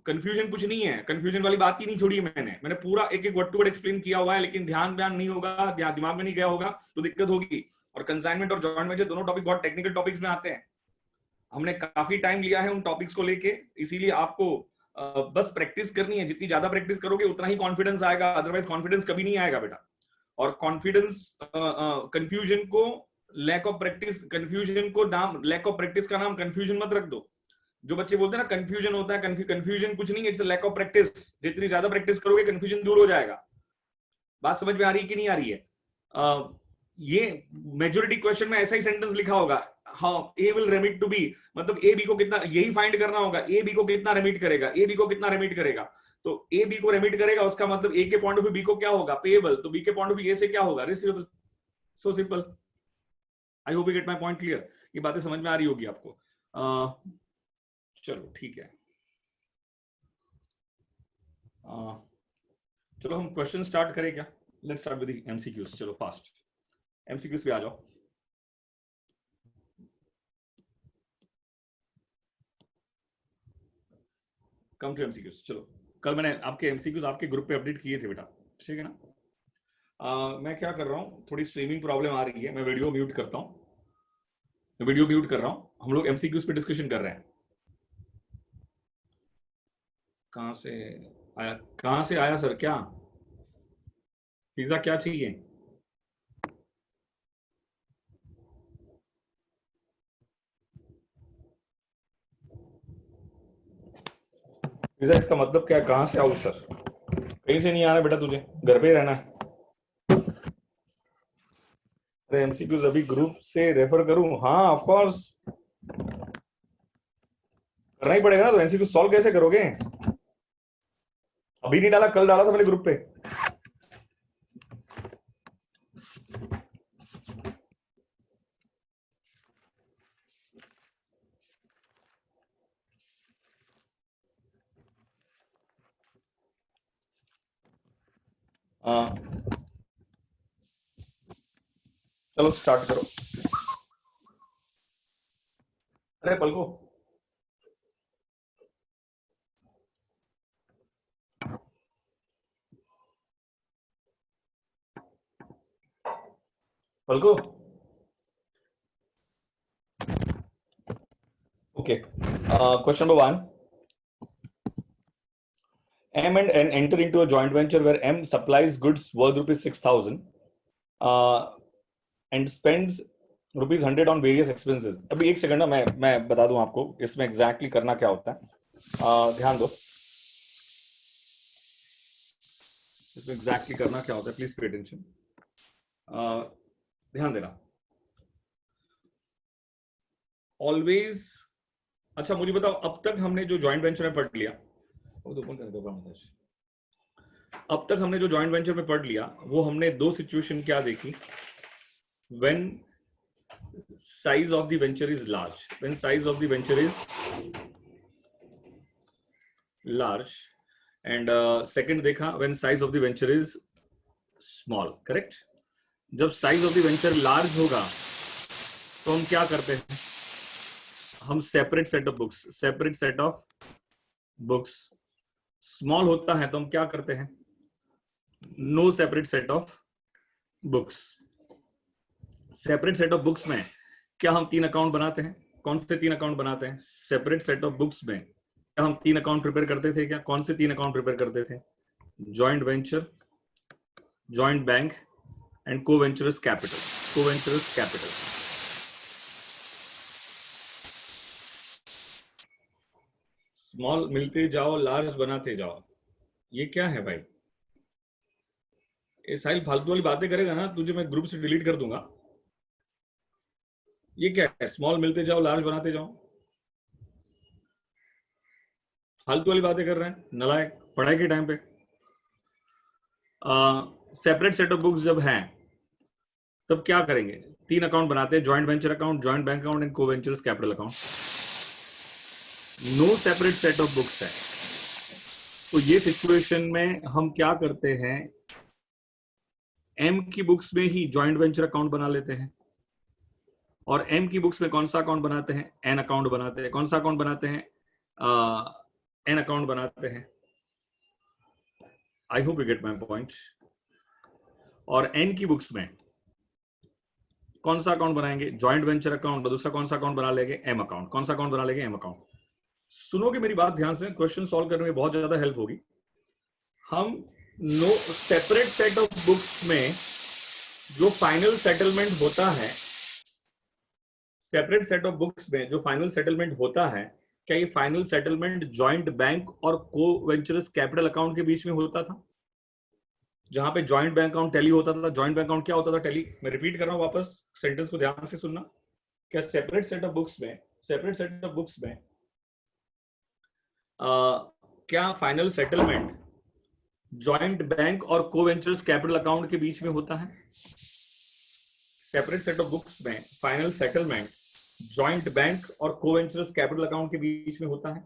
कंफ्यूजन कुछ नहीं है, कंफ्यूजन वाली बात ही नहीं छोड़ी है मैंने पूरा एक एक वर्ड टू वर्ड एक्सप्लेन किया हुआ है, लेकिन ध्यान नहीं होगा, दिमाग में नहीं गया होगा तो दिक्कत होगी। और कंसाइनमेंट और जॉइंट वेंचर दोनों टॉपिक बहुत टेक्निकल टॉपिक्स में आते हैं। हमने काफी टाइम लिया है उन टॉपिक्स को लेके, इसीलिए आपको बस प्रैक्टिस करनी है। जितनी ज्यादा प्रैक्टिस करोगे उतना ही कॉन्फिडेंस आएगा, अदरवाइज कॉन्फिडेंस कभी नहीं आएगा बेटा। और कॉन्फिडेंस, कंफ्यूजन को लैक ऑफ प्रैक्टिस, कंफ्यूजन को नाम, लैक ऑफ प्रैक्टिस का नाम कंफ्यूजन मत रख दो। जो बच्चे बोलते हैं ना कंफ्यूजन होता है, कंफ्यूजन कुछ नहीं, इट्स लैक ऑफ प्रैक्टिस। जितनी ज्यादा प्रैक्टिस करोगे कंफ्यूजन दूर हो जाएगा। बात समझ में आ रही है कि नहीं आ रही है? ये मेजोरिटी क्वेश्चन में ऐसा ही सेंटेंस लिखा होगा, हाँ ए विल रेमिट टू बी, मतलब ए बी को कितना, यही फाइंड करना होगा, ए बी को कितना रेमिट करेगा, ए बी को कितना रेमिट करेगा। तो ए बी को रेमिट करेगा, उसका मतलब ए के पॉइंट ऑफ व्यू बी को क्या होगा, पेएबल, तो बी के पॉइंट ऑफ व्यू ए से क्या होगा, receivable. So simple. I hope you get my point clear. ये बातें समझ में आ रही होगी आपको। चलो ठीक है, चलो हम क्वेश्चन स्टार्ट करें क्या? Let's start with MCQs. चलो फास्ट एमसीक्यूज पे आ जाओ। Come to MCQs. चलो, कल मैंने आपके एमसीक्यूज आपके ग्रुप पे अपडेट किए थे बेटा, ठीक है ना? मैं क्या कर रहा हूँ, थोड़ी स्ट्रीमिंग प्रॉब्लम आ रही है, मैं वीडियो म्यूट करता हूँ, वीडियो म्यूट कर रहा हूँ। हम लोग एमसीक्यूज पे डिस्कशन कर रहे हैं। कहाँ से आया, कहाँ से आया सर? क्या पिज्जा क्या चाहिए? पिज्जा इसका मतलब क्या है? कहाँ से आऊँ सर? कहीं से नहीं आना बेटा, तुझे घर पे ही रहना है। अरे एमसीक्यूज अभी ग्रुप से रेफर करूं? हाँ ऑफ कोर्स करना ही पड़ेगा ना। तो एमसीक्यू सॉल्व कैसे करोगे? अभी नहीं डाला, कल डाला था मैंने ग्रुप पे। चलो स्टार्ट करो। अरे पलको, पलको, okay. Question number 1, M and N enter into a joint venture where M supplies goods worth ₹6,000 and spends ₹100 on various expenses. अभी एक सेकंड ना, मैं बता दूं आपको इसमें एग्जैक्टली करना क्या होता है। ध्यान दो, इसमें एग्जैक्टली करना क्या होता है, प्लीज पे अटेंशन, ध्यान देना ऑलवेज। अच्छा मुझे बताओ, अब तक हमने जो जॉइंट वेंचर में पढ़ लिया, अब तक हमने जो जॉइंट वेंचर में पढ़ लिया वो हमने दो सिचुएशन क्या देखी? When size of the venture is large, when size of the venture is large, and second देखा when size of the venture is small, correct? जब size of the venture large होगा तो हम क्या करते हैं? हम separate set of books, separate set of books. Small होता है तो हम क्या करते हैं? No separate set of books. Separate set of books में क्या हम 3 अकाउंट बनाते हैं? कौन से 3 अकाउंट बनाते हैं? सेपरेट सेट ऑफ बुक्स में क्या हम 3 अकाउंट प्रिपेयर करते थे? क्या कौन से 3 अकाउंट प्रिपेयर करते थे? Joint venture, joint bank and coventurers capital. Coventurers capital, small मिलते जाओ लार्ज बनाते जाओ, ये क्या है भाई? ये साहिल फालतू वाली बातें करेगा ना, तुझे मैं ग्रुप से डिलीट कर दूंगा। ये क्या है? स्मॉल मिलते जाओ लार्ज बनाते जाओ, फालतू वाली बातें कर रहे हैं नलायक पढ़ाई के टाइम पे। सेपरेट सेट ऑफ बुक्स जब हैं तब क्या करेंगे? 3 अकाउंट बनाते हैं, joint venture account, joint bank account and coventurers capital account. No separate set of books है, तो ये सिचुएशन में हम क्या करते हैं? एम की बुक्स में ही जॉइंट वेंचर अकाउंट बना लेते हैं, और एम की बुक्स में कौन सा अकाउंट बनाते हैं? एन अकाउंट बनाते हैं। कौन सा अकाउंट बनाते हैं? एन अकाउंट बनाते हैं। I hope you get my point. और एन की बुक्स में कौन सा अकाउंट बनाएंगे? Joint venture account. और दूसरा कौन सा अकाउंट बना लेंगे? M account. कौन सा अकाउंट बना लेंगे? M account. सुनोगे मेरी बात ध्यान से, क्वेश्चन सॉल्व करने में बहुत ज्यादा हेल्प होगी। हम no separate set of books में जो फाइनल सेटलमेंट होता है, सेपरेट सेट ऑफ बुक्स में जो फाइनल सेटलमेंट होता है, क्या ये फाइनल सेटलमेंट जॉइंट बैंक और कोवेंचरस कैपिटल अकाउंट के बीच में होता था? जहां पे जॉइंट बैंक अकाउंट टैली होता था। जॉइंट बैंक अकाउंट क्या होता था? टैली। मैं रिपीट कर रहा हूं वापस, सेंटेंस को ध्यान से सुनना। क्या सेपरेट सेट ऑफ बुक्स में, सेपरेट सेट ऑफ बुक्स में क्या फाइनल सेटलमेंट जॉइंट बैंक और कोवेंचरस कैपिटल अकाउंट के बीच में होता है? सेपरेट सेट ऑफ बुक्स में फाइनल सेटलमेंट जॉइंट बैंक और कोवेंचरस कैपिटल अकाउंट के बीच में होता है?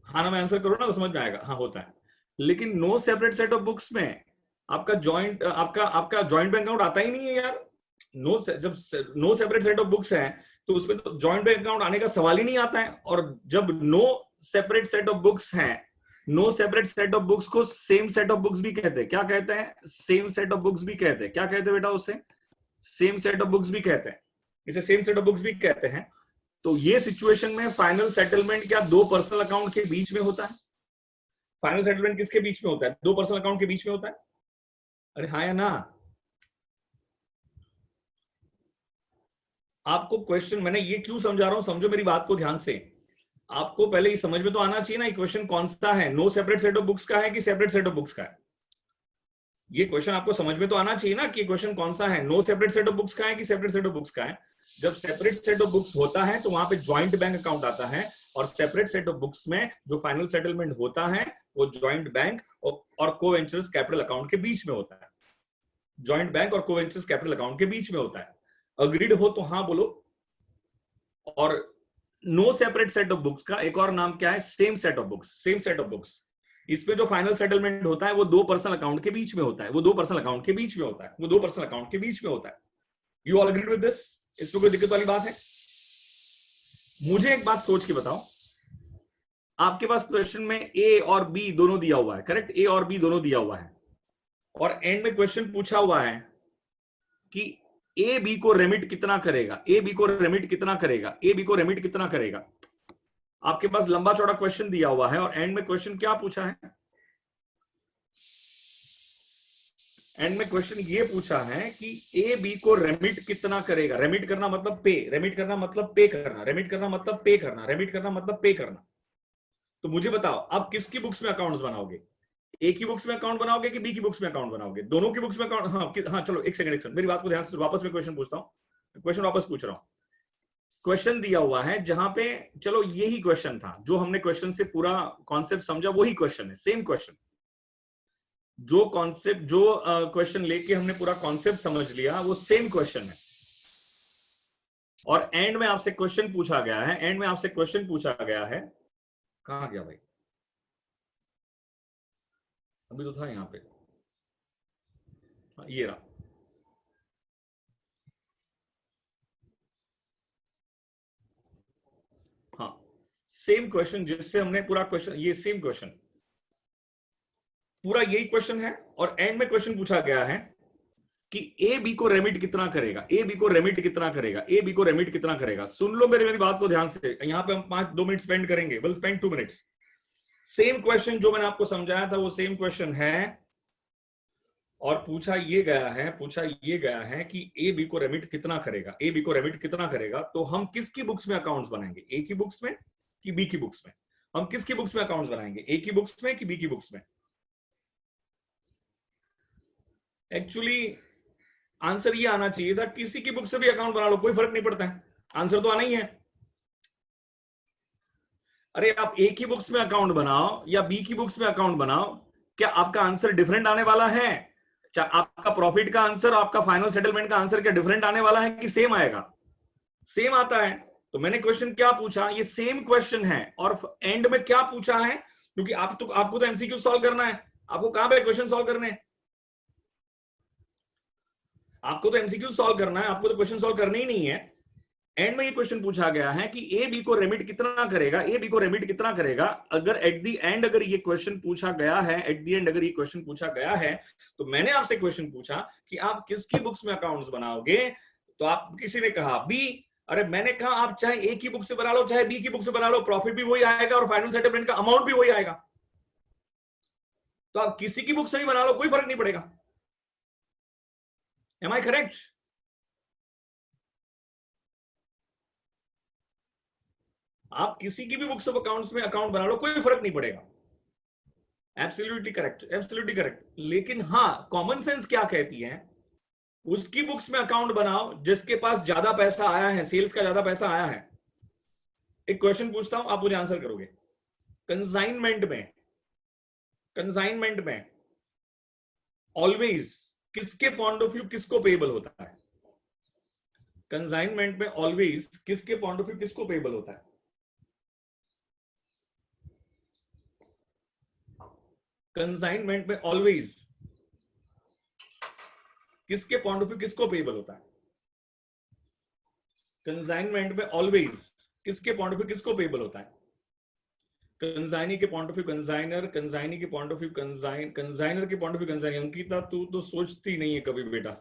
हाँ ना, मैं आंसर करूँ ना तो समझ में आएगा। हाँ, होता है। लेकिन no separate set of books में आपका जॉइंट आपका जॉइंट बैंक अकाउंट आता ही नहीं है यार। जब no separate set of books है तो उसमें तो जॉइंट बैंक अकाउंट आने का सवाल ही नहीं आता है। और जब no separate set of books है, no separate set of books को सेम सेट ऑफ बुक्स भी कहते हैं। क्या कहते हैं? सेम सेट ऑफ बुक्स भी कहते हैं। क्या कहते हैं बेटा उससे? सेम सेट ऑफ बुक्स भी कहते हैं। इसे सेम सेट ऑफ बुक्स भी कहते हैं। तो ये सिचुएशन में फाइनल सेटलमेंट क्या दो पर्सनल अकाउंट के बीच में होता है? फाइनल सेटलमेंट किसके बीच में होता है? दो पर्सनल अकाउंट के बीच में होता है। अरे हाँ या ना? आपको क्वेश्चन मैंने ये क्यों समझा रहा हूं, समझो मेरी बात को ध्यान से। आपको पहले ये समझ में तो आना चाहिए ना, क्वेश्चन कौन सा है? No separate set of books का है कि सेपरेट सेट ऑफ बुक्स का है? ये क्वेश्चन आपको समझ में तो आना चाहिए ना कि क्वेश्चन कौन सा है? No separate set of books का है कि सेपरेट सेट ऑफ बुक्स का है? जब सेपरेट सेट ऑफ बुक्स होता है तो वहां पे ज्वाइंट बैंक अकाउंट आता है, और सेपरेट सेट ऑफ बुक्स में जो फाइनल सेटलमेंट होता है वो ज्वाइंट बैंक और कोवेंचरस कैपिटल अकाउंट के बीच में होता है। ज्वाइंट बैंक और कोवेंचरस कैपिटल अकाउंट के बीच में होता है। अग्रीड हो तो हाँ बोलो। और no separate set of books का एक और नाम क्या है? Same set of books. Same set of books, इसमें जो फाइनल सेटलमेंट होता है वो दो पर्सनल अकाउंट के बीच में होता है। वो दो पर्सनल अकाउंट के बीच में होता है। वो दो पर्सनल अकाउंट के बीच में होता है। You all agreed with this? इसमें कोई दिक्कत वाली बात है? मुझे एक बात सोच के बताओ, आपके पास क्वेश्चन में ए और बी दोनों दिया हुआ है, करेक्ट? ए और बी दोनों दिया हुआ है, और एंड में क्वेश्चन पूछा हुआ है कि ए बी को रेमिट कितना करेगा? ए बी को रेमिट कितना करेगा? ए बी को रेमिट कितना करेगा? आपके पास लंबा चौड़ा क्वेश्चन दिया हुआ है, और एंड में क्वेश्चन क्या पूछा है? एंड में क्वेश्चन ये पूछा है कि ए बी को रेमिट कितना करेगा? रेमिट करना मतलब पे, रेमिट करना मतलब पे करना, रेमिट करना मतलब पे करना, रेमिट करना मतलब पे करना। तो मुझे बताओ, आप किसकी बुक्स में अकाउंट्स बनाओगे? ए की बुक्स में अकाउंट बनाओगे कि बी की बुक्स में अकाउंट बनाओगे? दोनों की बुक्स में अकाउंट? हाँ चलो एक सेकंड, मेरी बात को ध्यान से वापस में क्वेश्चन पूछता हूं, क्वेश्चन वापस पूछ रहा हूं। क्वेश्चन दिया हुआ है जहां पे, चलो यही क्वेश्चन था जो हमने क्वेश्चन से पूरा कॉन्सेप्ट समझा, वही क्वेश्चन है, सेम क्वेश्चन। जो कॉन्सेप्ट, जो क्वेश्चन लेके हमने पूरा कॉन्सेप्ट समझ लिया, वो सेम क्वेश्चन है। और एंड में आपसे क्वेश्चन पूछा गया है, एंड में आपसे क्वेश्चन पूछा गया है, कहां गया भाई? अभी तो था यहां पे, ये रहा। हाँ, सेम क्वेश्चन जिससे हमने पूरा क्वेश्चन, ये सेम क्वेश्चन, पूरा यही क्वेश्चन है। और एंड में क्वेश्चन पूछा गया है कि ए बी को रेमिट कितना करेगा, ए बी को रेमिट कितना करेगा, ए बी को रेमिट कितना करेगा। सुन लो मेरी बात को ध्यान से, यहां पे हम 2 मिनट स्पेंड करेंगे, will spend 2 minutes. Same question जो मैंने आपको समझाया था वो सेम क्वेश्चन है, और पूछा ये गया है कि ए बी को रेमिट कितना करेगा, ए बी को रेमिट कितना करेगा। तो हम किसकी बुक्स में अकाउंट्स बनाएंगे, ए की बुक्स में कि बी की बुक्स में? हम किसकी बुक्स में अकाउंट्स बनाएंगे, ए की बुक्स में कि बी की बुक्स में? एक्चुअली आंसर ये आना चाहिए था किसी की बुक से भी अकाउंट बना लो, कोई फर्क नहीं पड़ता है, आंसर तो आना ही है। अरे आप ए की बुक्स में अकाउंट बनाओ या बी की बुक्स में अकाउंट बनाओ, क्या आपका आंसर डिफरेंट आने वाला है? आपका प्रॉफिट का आंसर, आपका फाइनल सेटलमेंट का आंसर क्या डिफरेंट आने वाला है कि सेम आएगा? सेम आता है। तो मैंने क्वेश्चन क्या पूछा, ये सेम क्वेश्चन है, और एंड में क्या पूछा है, क्योंकि आपको तो एमसीक्यू सॉल्व करना है, आपको कहां पे क्वेश्चन सॉल्व करने हैं? आपको तो एमसीक्यू सॉल्व करना है, आपको तो क्वेश्चन सॉल्व करने ही नहीं है। एंड में ये क्वेश्चन पूछा गया है कि ए बी को रेमिट कितना करेगा, ए बी को रेमिट कितना करेगा। अगर एट द एंड अगर ये क्वेश्चन पूछा गया है, एट द एंड अगर ये क्वेश्चन पूछा गया है, तो मैंने आपसे क्वेश्चन पूछा कि आप किसकी बुक्स में अकाउंट्स बनाओगे, तो आप किसी ने कहा बी। अरे मैंने कहा आप चाहे ए की बुक से बना लो चाहे बी की बुक से बना लो, प्रॉफिट भी वही आएगा और फाइनल सेटलमेंट का अमाउंट भी वही आएगा। तो आप किसी की बुक से भी बना लो, कोई फर्क नहीं पड़ेगा। Am I correct? आप किसी की भी बुक्स ऑफ अकाउंट्स में अकाउंट बना लो, कोई फर्क नहीं पड़ेगा। Absolutely correct, absolutely correct. लेकिन हाँ, कॉमन सेंस क्या कहती है, उसकी बुक्स में अकाउंट बनाओ जिसके पास ज्यादा पैसा आया है, सेल्स का ज्यादा पैसा आया है। एक क्वेश्चन पूछता हूं, आप मुझे आंसर करोगे। कंसाइनमेंट में ऑलवेज किसके पॉइंट ऑफ व्यू किसको पेएबल होता है? कंसाइनमेंट में ऑलवेज किसके पॉइंट ऑफ व्यू किसको पेएबल होता है? कंसाइनमेंट में ऑलवेज किसके पॉइंट ऑफ व्यू किसको पेएबल होता है? कंसाइनमेंट में ऑलवेज किसके पॉइंट ऑफ व्यू किसको पेएबल होता है? कंसाइनी के point of view consignor, consignee के पॉइंट ऑफ व्यू कंसाइनर के point of view consignee. Ankita तू तो सोचती नहीं है कभी बेटा,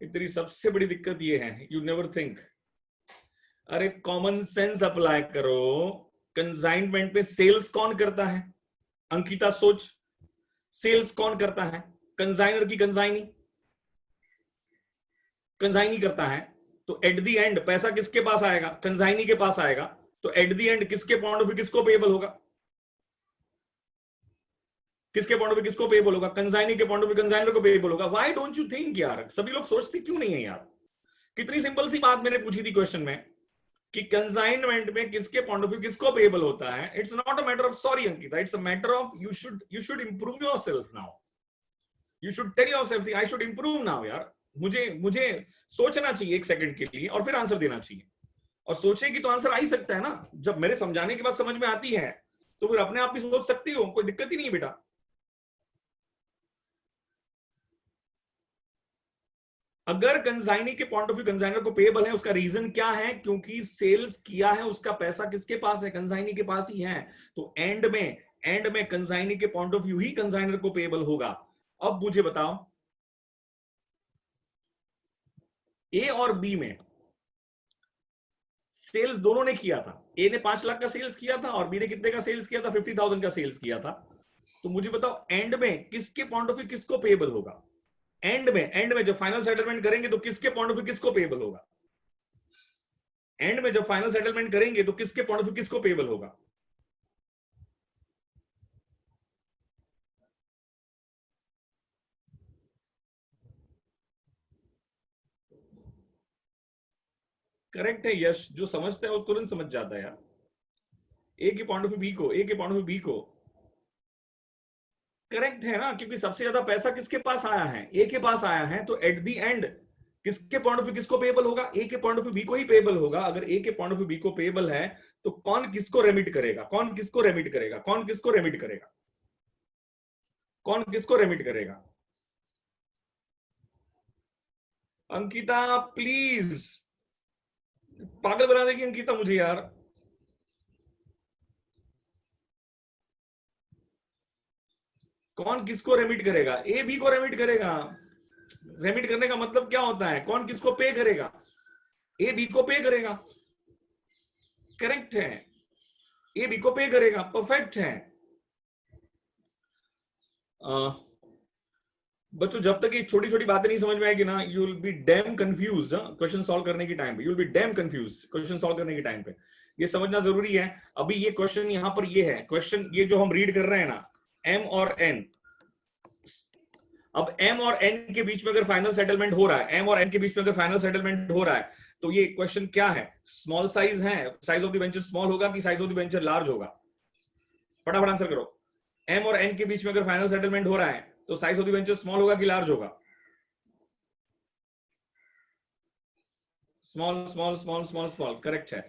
तेरी सबसे बड़ी दिक्कत ये है, यू नेवर थिंक। अरे कॉमन सेंस अप्लाई करो। कंसाइनमेंट पे सेल्स कौन करता है? अंकिता सोच, सेल्स कौन करता है? कंसाइनर की कंसाइनी करता है। तो एट द एंड पैसा किसके पास आएगा? कंसाइनी के पास आएगा। तो एट द एंड किसके पॉइंट ऑफ व्यू किसको पेएबल होगा? किसके पॉइंट ऑफ व्यू किसको पेएबल होगा? कंसाइनी के पॉइंट ऑफ व्यू कंसाइनर को पेएबल होगा। व्हाई डोंट यू थिंक यार, सभी लोग सोचते क्यों नहीं है यार? कितनी सिंपल सी बात मैंने पूछी थी क्वेश्चन में कि कंसाइनमेंट में किसके पॉइंट ऑफ व्यू किसको पेएबल होता है। It's not a matter of sorry Ankita, it's a matter of you should improve yourself now. You should tell yourself I should improve now यार। मुझे सोचना चाहिए एक सेकंड के लिए और फिर आंसर देना चाहिए, और सोचेगी तो आंसर आ ही सकता है ना। जब मेरे समझाने के बाद समझ में आती है तो फिर अपने आप भी सोच सकती हो, कोई दिक्कत ही नहीं है बेटा। अगर कंसाइनी के पॉइंट ऑफ व्यू कंसाइनर को पेएबल है, उसका रीजन क्या है? क्योंकि सेल्स किया है, उसका पैसा किसके पास है? कंसाइनी के पास ही है। तो एंड में कंसाइनी के पॉइंट ऑफ व्यू ही कंसाइनर को पेएबल होगा। अब मुझे बताओ, ए और बी में सेल्स दोनों ने किया था। ए ने 5 लाख का सेल्स किया था और बी ने कितने का सेल्स किया था? 50,000 का सेल्स किया था। तो मुझे बताओ एंड में किसके पॉइंट ऑफ व्यू किसको पेएबल होगा? एंड में जब फाइनल सेटलमेंट करेंगे तो किसके पॉइंट ऑफ व्यू किसको पेएबल होगा? एंड में जब फाइनल सेटलमेंट करेंगे तो किसके पॉइंट ऑफ व्यू किसको पेएबल होगा? करेक्ट है यश, जो समझता है वो तुरंत समझ जाता है यार। ए के पॉइंट ऑफ व्यू बी को, ए के पॉइंट ऑफ व्यू बी को, करेक्ट है ना, क्योंकि सबसे ज्यादा पैसा किसके पास आया है? ए के पास आया है। तो एट द एंड किसके पॉइंट ऑफ व्यू किसको पेएबल होगा? ए के पॉइंट ऑफ व्यू बी को ही पेएबल होगा। अगर ए के पॉइंट ऑफ व्यू बी को पेएबल है तो कौन किसको रेमिट करेगा? कौन किसको रेमिट करेगा? कौन किसको रेमिट करेगा? कौन किसको रेमिट करेगा? अंकिता प्लीज, पागल बना देगी अंकिता मुझे यार। कौन किसको रेमिट करेगा? ए बी को रेमिट करेगा। रेमिट करने का मतलब क्या होता है? कौन किसको पे करेगा? ए बी को पे करेगा, करेक्ट है, ए बी को पे करेगा, परफेक्ट है। बच्चों जब तक ये छोटी छोटी बातें नहीं समझ में आएगी ना, you will be dam confused question solve करने की टाइम पे, you will be dam confused question solve करने की टाइम पे। ये समझना जरूरी है। अभी ये क्वेश्चन यहां पर ये है, क्वेश्चन ये जो हम रीड कर रहे हैं ना, एम और एन, अब एम और एन के बीच में अगर फाइनल सेटलमेंट हो रहा है, एम और एन के बीच में अगर फाइनल सेटलमेंट हो रहा है, तो ये क्वेश्चन क्या है? स्मॉल साइज है, size of the venture small होगा कि size of the venture large होगा? फटाफट आंसर करो। एम और एन के बीच में अगर फाइनल सेटलमेंट हो रहा है तो size of the venture small होगा कि लार्ज होगा? Small small small small small, correct है।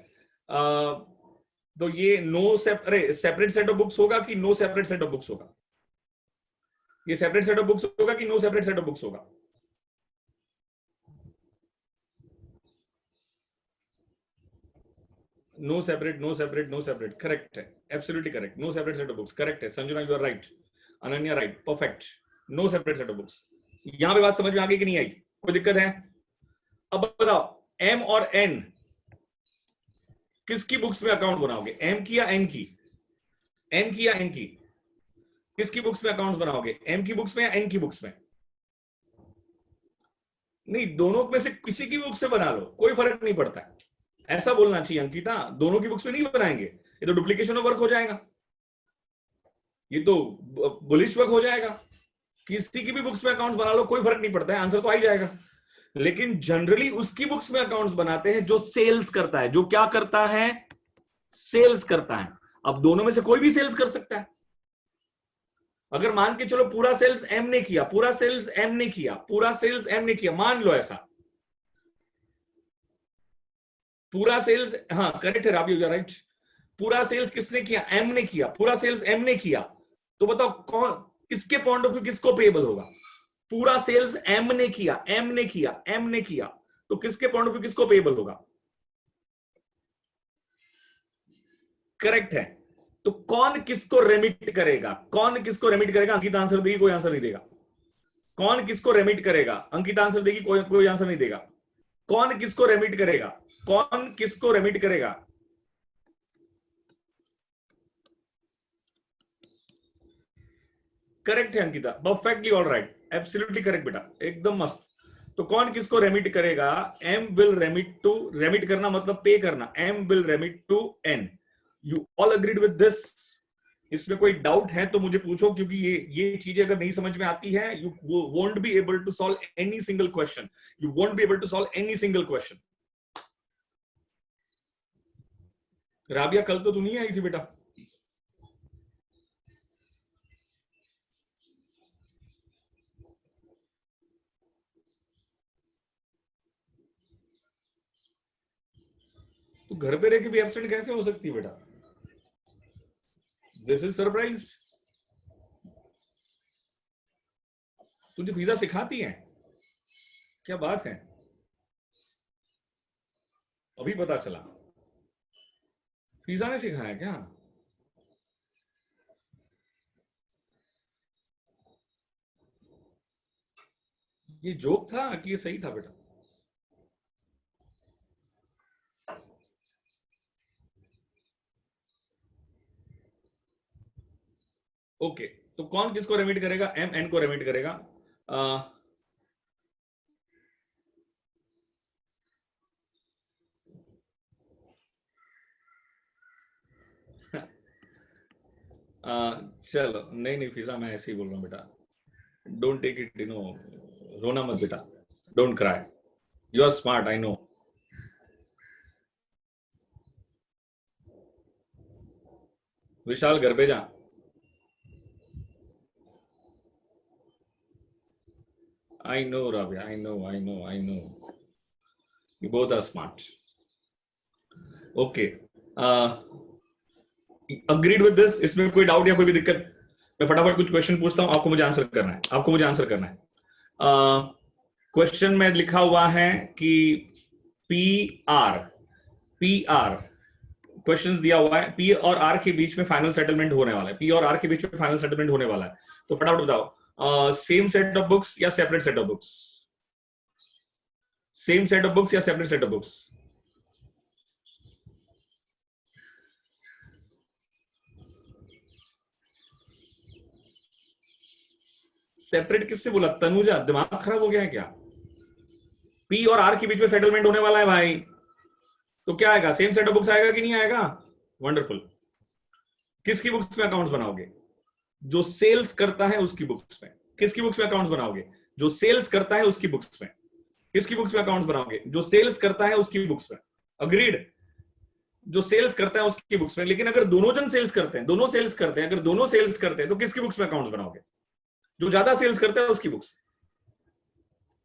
तो ये no separate set of books होगा कि no separate set of books होगा? ये सेपरेट सेट ऑफ बुक्स होगा कि no separate set of books होगा? No separate, no separate, no separate, correct है, absolutely correct, no separate set of books, correct है। Sanjana you are right, Ananya right, perfect, no separate set of books. यहां पे बात समझ में आ गई कि नहीं आई? कोई दिक्कत है? अब बताओ, एम और एन किसकी बुक्स में अकाउंट बनाओगे? एम की या एन की? एम की या एन की? किसकी बुक्स में अकाउंट्स बनाओगे? एम की बुक्स में या एन की बुक्स में? नहीं, दोनों में से किसी की बुक से बना लो, कोई फर्क नहीं पड़ता है। ऐसा बोलना चाहिए अंकिता, दोनों की बुक्स में नहीं बनाएंगे, ये तो डुप्लीकेशन ऑफ वर्क हो जाएगा, ये तो बुलिश वर्क हो जाएगा। किसी की भी बुक्स में अकाउंट्स बना लो, कोई फर्क नहीं पड़ता है, आंसर तो आ ही जाएगा। लेकिन जनरली उसकी बुक्स में अकाउंट्स बनाते हैं जो सेल्स करता है। जो क्या करता है? सेल्स करता है। अब दोनों में से कोई भी सेल्स कर सकता है। अगर मान के चलो पूरा सेल्स एम ने किया, पूरा सेल्स एम ने किया, पूरा सेल्स एम ने किया, मान लो ऐसा, पूरा सेल्स, हाँ करेक्ट है राबी, यू आर राइट, पूरा सेल्स किसने किया? एम ने किया, पूरा सेल्स एम ने किया। तो बताओ कौन, किसके पॉइंट ऑफ व्यू किसको पेएबल होगा? पूरा सेल्स एम ने किया, एम ने किया, एम ने किया, तो किसके पॉइंट ऑफ व्यू किसको पेएबल होगा? करेक्ट है। तो कौन किसको रेमिट करेगा? कौन किसको रेमिट करेगा? अंकिता आंसर देगी, कोई आंसर नहीं देगा। कौन किसको रेमिट करेगा? अंकिता आंसर देगी, कोई आंसर नहीं देगा। कौन किसको रेमिट करेगा? कौन किसको रेमिट करेगा? करेक्ट है Ankita, perfectly all right, absolutely correct बेटा, एकदम मस्त। तो कौन किसको रेमिट करेगा? M will remit to, remit करना मतलब पे करना, M will remit to N. You all agreed with this? इसमें कोई डाउट है तो मुझे पूछो, क्योंकि ये चीजें अगर नहीं समझ में आती है, you won't be able to solve any single question, you won't be able to solve any single question. Rabia कल तो तू नहीं आई थी बेटा? तू घर पे रह के भी एब्सेंट कैसे हो सकती है बेटा? This is surprise. तुझे फिजा सिखाती है? क्या बात है, अभी पता चला। फिजा ने सिखाया क्या? ये जोक था कि ये सही था बेटा? ओके, तो कौन किसको रेमिट करेगा? एम एन को रेमिट करेगा। चलो, नहीं नहीं फिजा, मैं ऐसे ही बोल रहा हूँ बेटा, don't take it, you know, रोना मत बेटा, don't cry, you are smart, I know. Vishal घर पे जा। I know Rabia, I know, I know, I know, you both are smart. Okay, agreed with this? इसमें कोई डाउट या कोई भी दिक्कत? मैं फटाफट कुछ क्वेश्चन पूछता हूं, आपको मुझे आंसर करना है, आपको मुझे आंसर करना है। क्वेश्चन में लिखा हुआ है कि पी आर क्वेश्चंस दिया हुआ है, पी और आर के बीच में फाइनल सेटलमेंट होने वाला है, पी और आर के बीच में फाइनल सेटलमेंट होने वाला है। तो फटाफट बताओ, सेम सेट ऑफ बुक्स या separate set of books? Same set of books या separate set of books? Separate किससे बोला? तनुजा, दिमाग खराब हो गया है क्या? पी और आर के बीच में सेटलमेंट होने वाला है भाई, तो क्या आएगा? सेम सेट ऑफ बुक्स आएगा कि नहीं आएगा? वंडरफुल। किसकी बुक्स में अकाउंट्स बनाओगे? जो सेल्स करता है उसकी बुक्स में। किसकी बुक्स में अकाउंट्स बनाओगे? जो सेल्स करता है उसकी बुक्स में। किसकी बुक्स में अकाउंट्स बनाओगे? जो सेल्स करता है उसकी बुक्स में। अग्रीड? जो सेल्स करता है उसकी बुक्स में। लेकिन अगर दोनों जन सेल्स करते हैं, दोनों सेल्स करते हैं, अगर दोनों सेल्स करते हैं तो किसकी बुक्स में अकाउंट्स बनाओगे? जो ज्यादा सेल्स करता है उसकी बुक्स।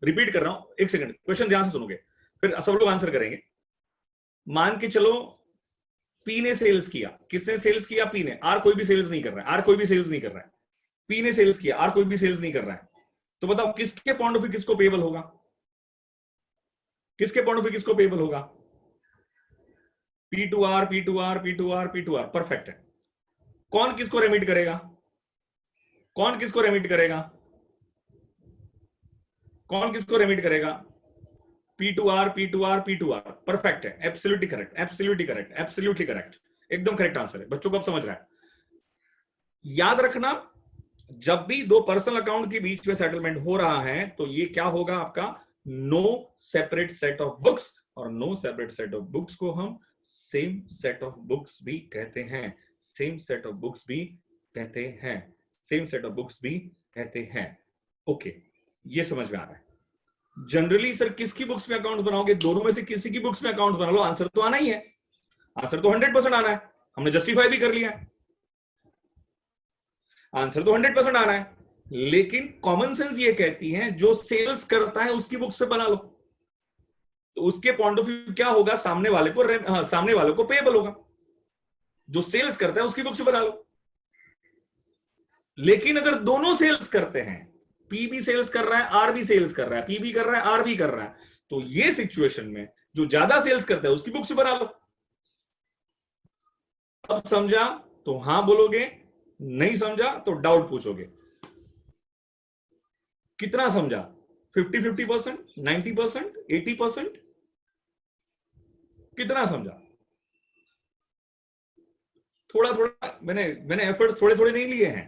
रिपीट कर रहा हूं, एक सेकंड, क्वेश्चन ध्यान से सुनोगे, फिर सब लोग आंसर करेंगे। मान के चलो पी ने सेल्स किया। किसने सेल्स किया? पी ने। आर कोई भी सेल्स नहीं कर रहा है, आर कोई भी सेल्स नहीं कर रहा है। पी ने सेल्स किया, आर कोई भी सेल्स नहीं कर रहा है। तो बताओ किसके पॉइंट ऑफ व्यू किसको पेबल होगा? किसके पॉइंट ऑफ व्यू किसको पेबल होगा? P to R, P to R, P to R, P to R. Perfect है। कौन किसको रेमिट करेगा? कौन किसको रेमिट करेगा? कौन किसको रेमिट करेगा? P to R, P to R, P to R. Perfect है, absolutely correct, absolutely correct, absolutely correct, एकदम करेक्ट आंसर है। बच्चों को अब समझ रहा है। याद रखना, जब भी दो पर्सनल अकाउंट के बीच में सेटलमेंट हो रहा है तो ये क्या होगा आपका? No separate set of books. और no separate set of books को हम सेम सेट ऑफ बुक्स भी कहते हैं। सेम सेट ऑफ बुक्स भी कहते हैं। सेम सेट ऑफ बुक्स भी कहते हैं। ओके, ये समझ में आ रहा है। जनरली सर किसकी बुक्स में अकाउंट्स बनाओगे? दोनों में से किसी की बुक्स में अकाउंट्स बना लो, आंसर तो आना ही है। आंसर तो 100% आना है, हमने जस्टिफाई भी कर लिया है। आंसर तो 100% आना है, लेकिन कॉमन सेंस ये कहती है जो सेल्स करता है उसकी बुक्स पे बना लो। तो उसके पॉइंट ऑफ व्यू क्या होगा? सामने वाले को सामने वाले को पेएबल होगा। जो सेल्स करता है उसकी बुक्स बना लो। लेकिन अगर दोनों सेल्स करते हैं, पी भी सेल्स कर रहा है, आर भी सेल्स कर रहा है, पी भी कर रहा है, आर भी कर रहा है, तो ये सिचुएशन में जो ज्यादा सेल्स करता है उसकी बुक्स बना लो। अब समझा तो हां बोलोगे, नहीं समझा तो डाउट पूछोगे। कितना समझा? 50-50%, 90%, 80%? कितना समझा? थोड़ा थोड़ा मैंने एफर्ट्स थोड़े थोड़े नहीं लिए हैं।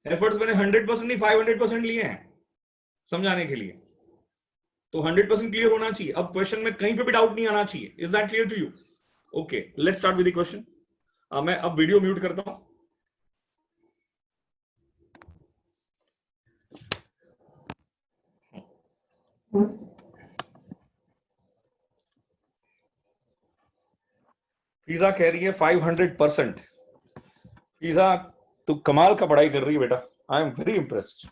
एफर्ट्स मैंने 100% नहीं 500% लिए हैं समझाने के लिए। तो 100% क्लियर होना चाहिए। अब क्वेश्चन में कहीं पे भी डाउट नहीं आना चाहिए। Is that clear to you? Okay, let's start with the question. मैं अब वीडियो म्यूट करता हूं। फीजा कह रही है 500%। फीजा तू कमाल का पढ़ाई कर रही है बेटा, आई एम वेरी इंप्रेस्ड।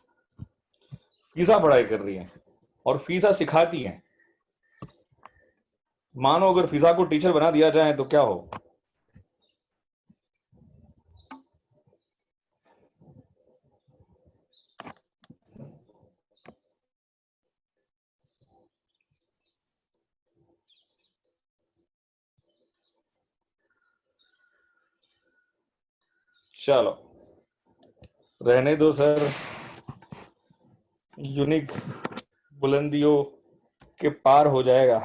फीजा पढ़ाई कर रही है और फीजा सिखाती है। मानो अगर फीजा को टीचर बना दिया जाए तो क्या हो? चलो रहने दो सर, यूनिक बुलंदियों के पार हो जाएगा।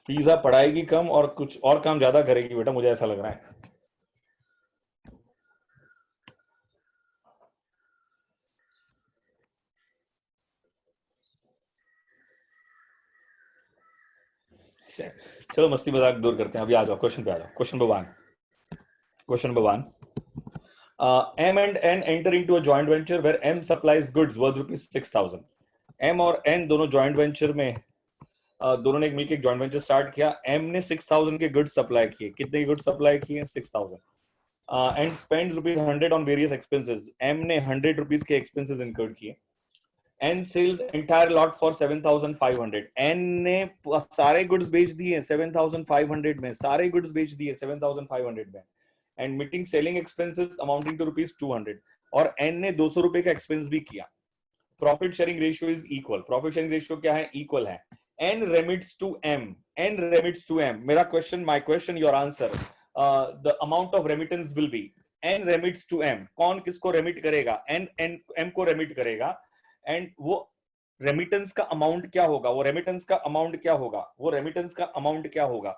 फीजा पढ़ाएगी कम और कुछ और काम ज्यादा करेगी बेटा, मुझे ऐसा लग रहा है। चलो मस्ती मजाक दूर करते हैं, अभी आ जाओ क्वेश्चन पे आ जाओ। Question number 1। Question number 1, M and N enter into a joint venture where M supplies goods worth ₹6,000. M और N दोनों जॉइंट वेंचर में दोनों ने एक मिलकर एक जॉइंट वेंचर स्टार्ट किया। M ने 6,000 के गुड्स सप्लाई किए। कितने गुड्स सप्लाई किए? 6,000। And spends ₹100 on various expenses. M ने ₹100 के एक्सपेंसेस इनकर्ड किए। N sells entire lot for 7,500। N ने सारे गुड्स बेच दिए 7,500 में, सारे गुड्स बेच दिए 7,500 में। And meeting selling expenses amounting to ₹200। और N ने ₹200 का एक्सपेंस भी किया। Profit sharing ratio is equal. Profit sharing ratio क्या है? इक्वल है। N remits to M. N remits to M. मेरा question, my question, your answer, the amount of remittance will be N remits to M, कौन किसको remit करेगा, N N M को remit करेगा, and वो रेमिटेंस का amount क्या होगा, वो रेमिटेंस का अमाउंट क्या होगा, वो रेमिटेंस का अमाउंट क्या होगा।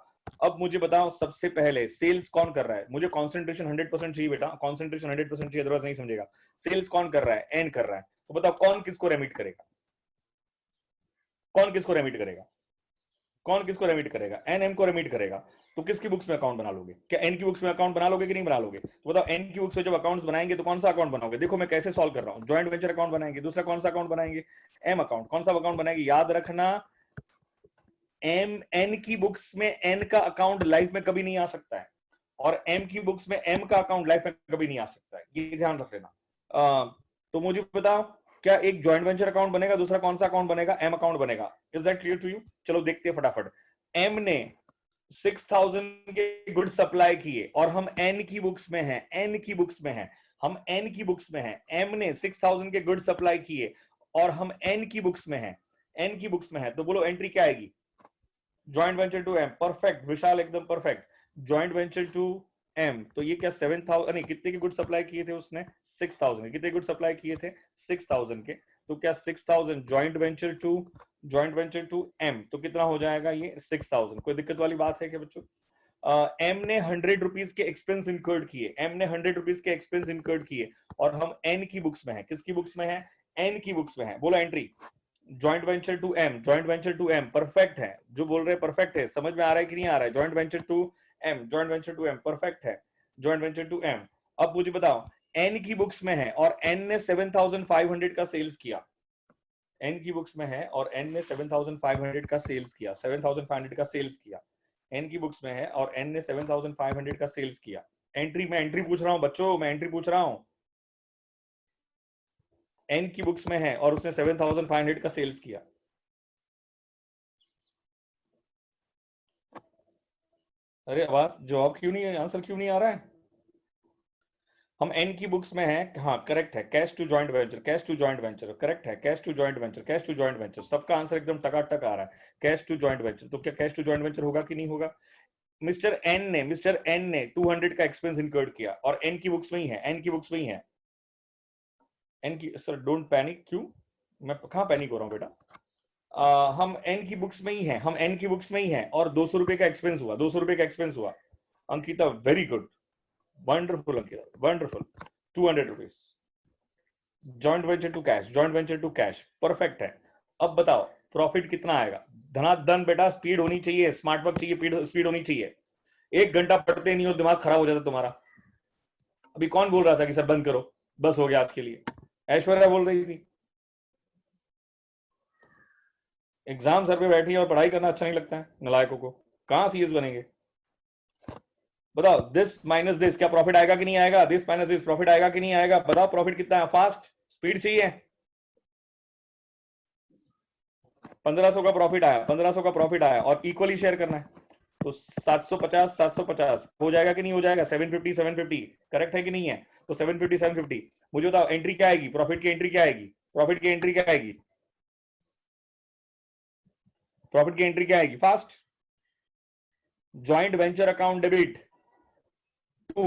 अब मुझे बताओ सबसे पहले सेल्स कौन कर रहा है, मुझे कॉन्सेंट्रेशन 100% चाहिए बेटा, कॉन्सेंट्रेशन 100% चाहिए, अदरवाइज नहीं समझेगा। सेल्स कौन कर रहा है, एन कर रहा है, तो बताओ कौन किसको रेमिट करेगा, कौन किसको रेमिट करेगा, कौन किसको रेमिट करेगा, एन एम को रेमिट करेगा। तो किसकी बुक्स में अकाउंट बना लोगे, क्या एन की बुक्स में अकाउंट बना लोगे कि नहीं बना लोगे, तो बताओ एन की बुक्स में जब अकाउंट्स बनाएंगे तो कौन सा अकाउंट बनाओगे। देखो मैं कैसे सॉल्व कर रहा हूं, जॉइंट वेंचर अकाउंट बनाएंगे, दूसरा कौन सा अकाउंट बनाएंगे, एम अकाउंट, कौन सा अकाउंट बनाएंगे, याद रखना एम एन की बुक्स में एन का अकाउंट लाइफ में कभी नहीं आ सकता है, और एम की बुक्स में एम का अकाउंट लाइफ में कभी नहीं आ सकता है, ये ध्यान रख लेना। तो मुझे बताओ क्या एक जॉइंट वेंचर अकाउंट बनेगा, दूसरा कौन सा अकाउंट बनेगा, एम अकाउंट बनेगा। Is that clear to you, चलो देखते हैं फटाफट। एम ने 6000 के गुड सप्लाई किए और हम एन की बुक्स में हैं, एन की बुक्स में हैं, हम एन की बुक्स में हैं, एम ने 6000 के गुड सप्लाई किए और हम एन की बुक्स में हैं, एन की बुक्स में है, तो बोलो एंट्री क्या आएगी, joint venture to M, perfect Vishal एकदम perfect, joint venture to M, तो ये क्या 7000 नहीं कितने के गुड सप्लाई किए थे उसने, 6000, कितने गुड सप्लाई किए थे 6000 के, तो क्या 6000 जॉइंट वेंचर टू एम, तो कितना हो जाएगा ये 6000, कोई दिक्कत वाली बात है क्या बच्चों। एम ने 100 रुपीज के एक्सपेंस इंकर्ड किए, एम ने 100 रुपीज के एक्सपेंस इंकर्ड किए और हम एन की बुक्स में है, किसकी बुक्स में है, एन की बुक्स में है, बोलो entry joint venture to M, joint venture to M, perfect है, जो बोल रहे हैं परफेक्ट है, समझ में आ रहा है कि नहीं आ रहा है, joint venture to M, joint venture to M perfect है, जॉइंट वेंचर टू एम। अब मुझे बताओ एन की बुक्स में है और एन ने 7500 का सेल्स किया, एन की बुक्स में है और एन ने 7500 का सेल्स किया, 7500 का सेल्स किया, एन की बुक्स में है और एन ने 7500 का सेल्स किया। एंट्री, मैं एंट्री पूछ रहा हूं बच्चों, मैं एंट्री पूछ रहा हूं, एन की बुक्स में है और उसने 7500 का सेल्स किया। अरे आवाज जवाब क्यों नहीं है, आंसर क्यों नहीं आ रहा है। हम एन की बुक्स में हैं, हाँ करेक्ट है, cash to joint venture, cash to joint venture correct है, cash to joint venture, cash to joint venture, सबका आंसर एकदम टकाटक आ रहा है, कैश टू जॉइंट वेंचर, तो क्या कैश टू जॉइंट वेंचर होगा कि नहीं होगा। मिस्टर एन ने 200 का एक्सपेंस इनकर्ड किया और एन की बुक्स में ही है, एन की बुक्स में ही है, एन की, सर डोंट पैनिक, क्यों मैं कहाँ पैनिक हो रहा हूँ बेटा, हम एन की बुक्स में ही हैं, हम एन की बुक्स में ही हैं और 200 रुपए का एक्सपेंस हुआ, 200 रुपए का एक्सपेंस हुआ। Ankita very good, wonderful Ankita, wonderful, 200 rupees, joint venture to cash, joint venture to cash perfect है। अब बताओ प्रॉफिट कितना आएगा, धनाधन बेटा, स्पीड होनी चाहिए, स्मार्ट वर्क चाहिए, स्पीड होनी चाहिए, 1 घंटा पढ़ते नहीं हो दिमाग खराब हो जाता तुम्हारा। अभी कौन बोल रहा था कि सर बंद करो, बस हो गया आज के लिए, ऐश्वर्या बोल रही थी। एग्जाम सर पे बैठी है और पढ़ाई करना अच्छा नहीं लगता है नलायकों को, कहां सीएस बनेंगे। बताओ दिस माइनस दिस क्या प्रॉफिट आएगा कि नहीं आएगा, दिस माइनस दिस प्रॉफिट आएगा कि नहीं आएगा, बताओ प्रॉफिट कितना है, फास्ट स्पीड चाहिए। 1500 का प्रॉफिट आया, 1500 का प्रॉफिट आया और इक्वली शेयर करना है, तो 750 750 हो जाएगा कि नहीं हो जाएगा, 750 750 करेक्ट है कि नहीं है, तो 750 750। मुझे बताओ एंट्री क्या आएगी, प्रॉफिट की एंट्री क्या आएगी, प्रॉफिट की एंट्री क्या आएगी, प्रॉफिट की एंट्री क्या आएगी first, joint venture account debit to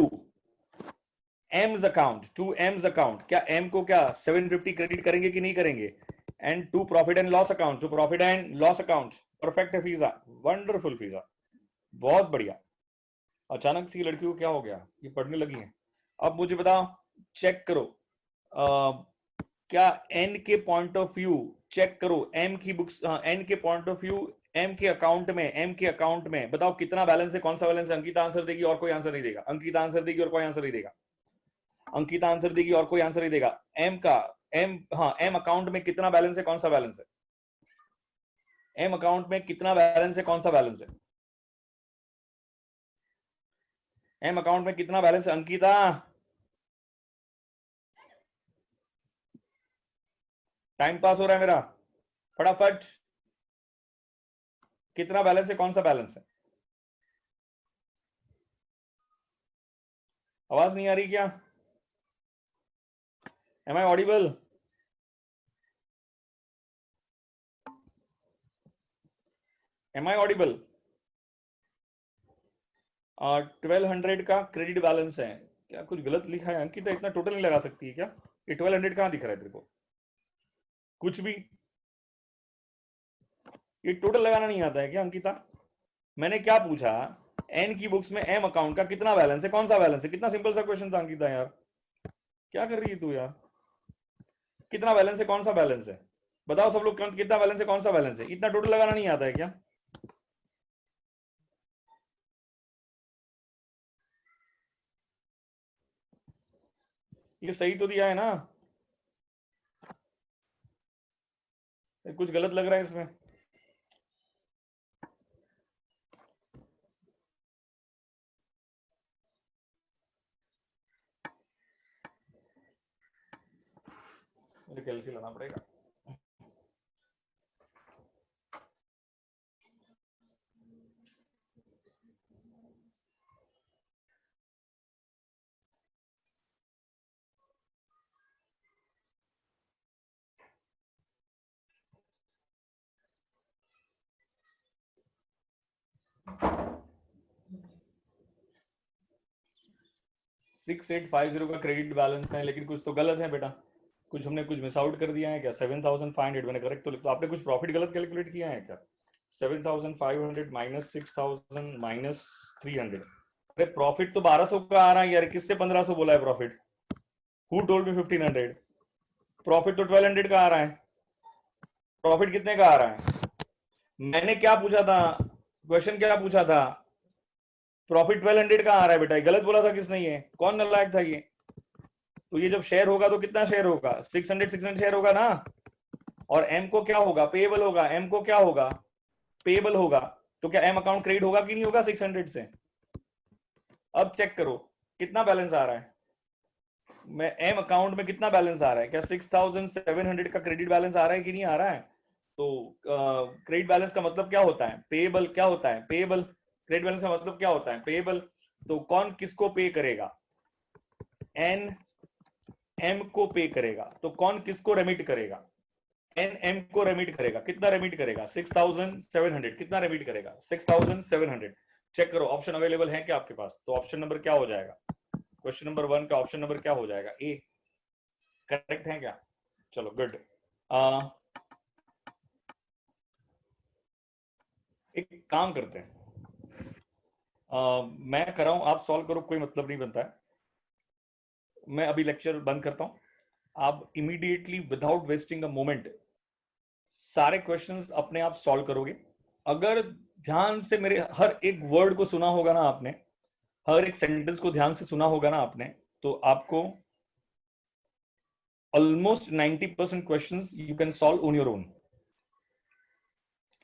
M's account, to M's account, क्या एम को क्या 750 क्रेडिट करेंगे कि नहीं करेंगे, and to profit and loss account, to profit and loss account, perfect है फीजा, वंडरफुल फीजा, बहुत बढ़िया। अचानक से लड़की को क्या हो गया, ये पढ़ने लगी है। अब मुझे बताओ चेक करो, क्या एन के पॉइंट ऑफ व्यू, चेक करो एम की बुक्स, एन के पॉइंट ऑफ व्यू, एम के अकाउंट में, एम के अकाउंट में बताओ कितना बैलेंस है, कौन सा बैलेंस है। अंकिता आंसर देगी और कोई आंसर नहीं देगा, अंकिता आंसर देगी और कोई आंसर नहीं देगा, अंकिता आंसर देगी और कोई आंसर नहीं देगा। एम का, एम, हाँ एम अकाउंट में कितना बैलेंस है, कौन सा बैलेंस है, एम अकाउंट में कितना बैलेंस है, कौन सा बैलेंस है, एम अकाउंट में कितना बैलेंस है अंकिता, टाइम पास हो रहा है मेरा, फटाफट, कितना बैलेंस है, कौन सा बैलेंस है, आवाज नहीं आ रही क्या, am I audible, am I audible. 1200 का क्रेडिट बैलेंस है, क्या कुछ गलत लिखा है अंकिता? इतना टोटल नहीं लगा सकती है क्या? ये 1200 कहाँ दिख रहा है तेरे को? कुछ भी ये टोटल लगाना नहीं आता है क्या अंकिता? मैंने क्या पूछा, एन की बुक्स में एम अकाउंट का कितना बैलेंस है, कौन सा बैलेंस है? कितना सिंपल सा क्वेश्चन था अंकिता यार, क्या कर रही है तू यार? कितना बैलेंस है, कौन सा बैलेंस है? बताओ सब लोग, कितना बैलेंस है, कौन सा बैलेंस है? इतना टोटल लगाना नहीं आता है क्या? ये सही तो दिया है ना? कुछ गलत लग रहा है इसमें? मुझे कैलसी लाना पड़ेगा। 6850 का क्रेडिट बैलेंस है, लेकिन कुछ तो गलत है बेटा। कुछ हमने कुछ मिस आउट कर दिया है क्या? 7500 मैंने करेक्ट तो आपने कुछ प्रॉफिट गलत कैलकुलेट किया है क्या? 7500 माइनस 6000 माइनस 300। अरे प्रॉफिट तो 1200 का आ रहा है यार, किससे 1500 बोला है profit? Who told me 1500? Profit तो 1200 का आ रहा है। प्रॉफिट कितने का आ रहा है? मैंने क्या पूछा था, क्वेश्चन क्या पूछा था? प्रॉफिट 1200 का आ रहा है बेटा, गलत बोला था किसने? ये कौन नालायक था ये? तो ये जब शेयर होगा तो कितना शेयर होगा? 600 शेयर होगा ना। और एम को क्या होगा? पेएबल होगा। एम को क्या होगा? पेएबल होगा। तो क्या एम अकाउंट क्रेडिट होगा कि नहीं होगा 600 से? अब चेक करो कितना बैलेंस आ रहा है। मैं एम अकाउंट में कितना बैलेंस आ रहा है? क्या 6700 का क्रेडिट बैलेंस आ रहा है कि नहीं आ रहा है? तो क्रेडिट बैलेंस का मतलब क्या होता है? पेएबल क्या होता है? पेएबल। क्रेडिट बैलेंस का मतलब क्या होता है? पेएबल। तो कौन किसको पे करेगा? एन एम को पे करेगा। तो कौन किसको रेमिट करेगा? एन एम को रेमिट करेगा। कितना रेमिट करेगा? 6700। कितना रेमिट करेगा? 6700। चेक करो ऑप्शन अवेलेबल है क्या आपके पास? तो ऑप्शन नंबर क्या हो जाएगा? क्वेश्चन नंबर 1 का ऑप्शन नंबर क्या हो जाएगा? ए। करेक्ट है क्या? चलो गुड। एक काम करते हैं, मैं कर रहा हूं, आप सॉल्व करो, कोई मतलब नहीं बनता है। मैं अभी लेक्चर बंद करता हूं। आप immediately without wasting a moment सारे क्वेश्चंस अपने आप सॉल्व करोगे। अगर ध्यान से मेरे हर एक वर्ड को सुना होगा ना आपने, हर एक सेंटेंस को ध्यान से सुना होगा ना आपने, तो आपको almost 90% questions you can solve on your own.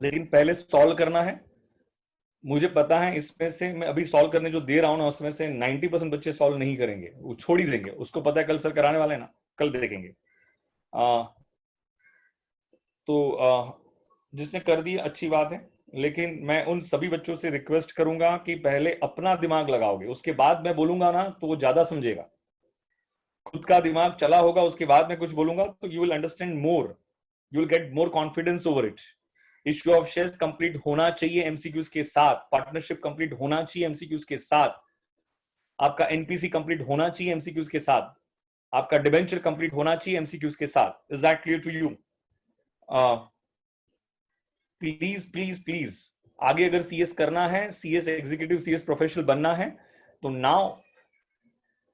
लेकिन पहले सॉल्व करना है। मुझे पता है इसमें से मैं अभी सॉल्व करने जो दे रहा हूं ना, उसमें से 90% बच्चे सॉल्व नहीं करेंगे, वो छोड़ ही देंगे। उसको पता है कल सर कराने वाले हैं ना, कल देखेंगे। जिसने कर दी अच्छी बात है, लेकिन मैं उन सभी बच्चों से रिक्वेस्ट करूंगा कि पहले अपना दिमाग लगाओगे, उसके बाद मैं बोलूंगा ना तो वो ज्यादा समझेगा। खुद का दिमाग चला होगा, उसके बाद मैं कुछ बोलूंगा तो you will understand more, you will get more confidence over it. Issue of shares complete होना चाहिए एमसीक्यूज के साथ, पार्टनरशिप कंप्लीट होना चाहिए एमसीक्यूज के साथ, आपका एनपीसी कंप्लीट होना चाहिए एमसीक्यूज के साथ, आपका डिबेंचर कंप्लीट होना चाहिए एमसीक्यूज के साथ। Is that clear to you? Please please please, आगे अगर सीएस करना है, सीएस एग्जीक्यूटिव, सीएस प्रोफेशनल बनना है, तो नाउ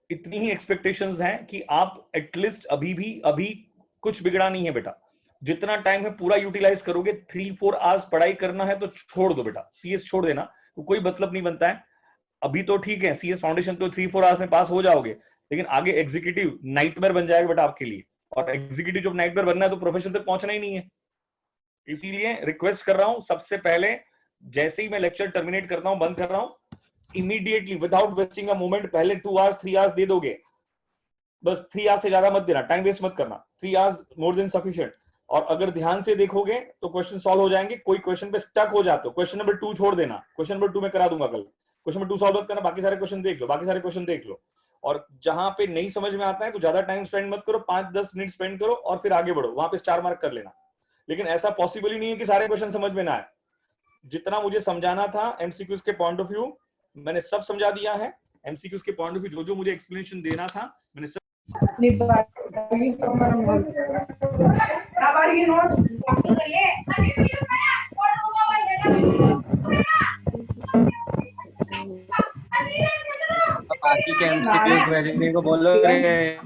इतनी ही एक्सपेक्टेशंस हैं कि आप एटलीस्ट अभी कुछ बिगड़ा नहीं है बेटा। जितना टाइम है पूरा यूटिलाइज करोगे। 3-4 आवर्स पढ़ाई करना है तो छोड़ दो बेटा, सीएस छोड़ देना, तो कोई मतलब नहीं बनता है। अभी तो ठीक है, सीएस फाउंडेशन तो 3-4 आवर्स में पास हो जाओगे, लेकिन आगे एग्जीक्यूटिव नाइटमेयर बन जाएगा बेटा आपके लिए। और एग्जीक्यूटिव जब नाइटमेयर बनना है तो प्रोफेशन तक पहुंचना ही नहीं है। इसीलिए रिक्वेस्ट कर रहा हूं सबसे पहले, जैसे ही मैं लेक्चर टर्मिनेट करता हूं, बंद कर रहा हूं, immediately without wasting a moment पहले 2 आवर्स 3 आवर्स दे दोगे। बस 3 आवर्स से ज्यादा मत देना, टाइम वेस्ट मत करना। 3 आवर्स मोर देन सफिशिएंट। और अगर ध्यान से देखोगे तो क्वेश्चन सॉल्व हो जाएंगे। कोई क्वेश्चन पे स्टक हो जाते हो, क्वेश्चन नंबर 2 छोड़ देना, क्वेश्चन नंबर 2 मैं करा दूंगा कल। क्वेश्चन नंबर 2 सॉल्व मत करना, बाकी सारे क्वेश्चन देख लो, बाकी सारे क्वेश्चन देख लो। और जहां पे नहीं समझ में आता है तो ज्यादा टाइम स्पेंड मत करो, 5-10 मिनट स्पेंड करो और फिर आगे बढ़ो, वहां पे स्टार मार्क कर लेना। लेकिन ऐसा पॉसिबल ही नहीं है कि सारे क्वेश्चन समझ में ना आए। जितना मुझे समझाना था एमसीक्यूज के पॉइंट ऑफ व्यू, मैंने सब समझा दिया है। एमसीक्यूज के पॉइंट ऑफ व्यू जो मुझे एक्सप्लेनेशन देना था मैंने सब बाकी के एमसीक्यूज भेजने को बोलो रे,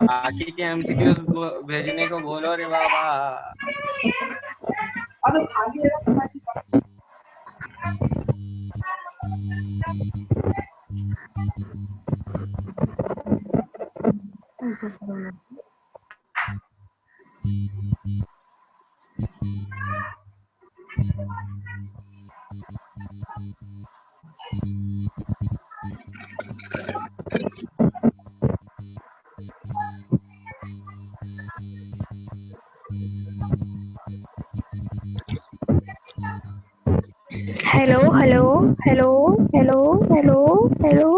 बाकी के एमसीक्यूज भेजने को बोलो रे बाबा। Hello hello hello hello hello hello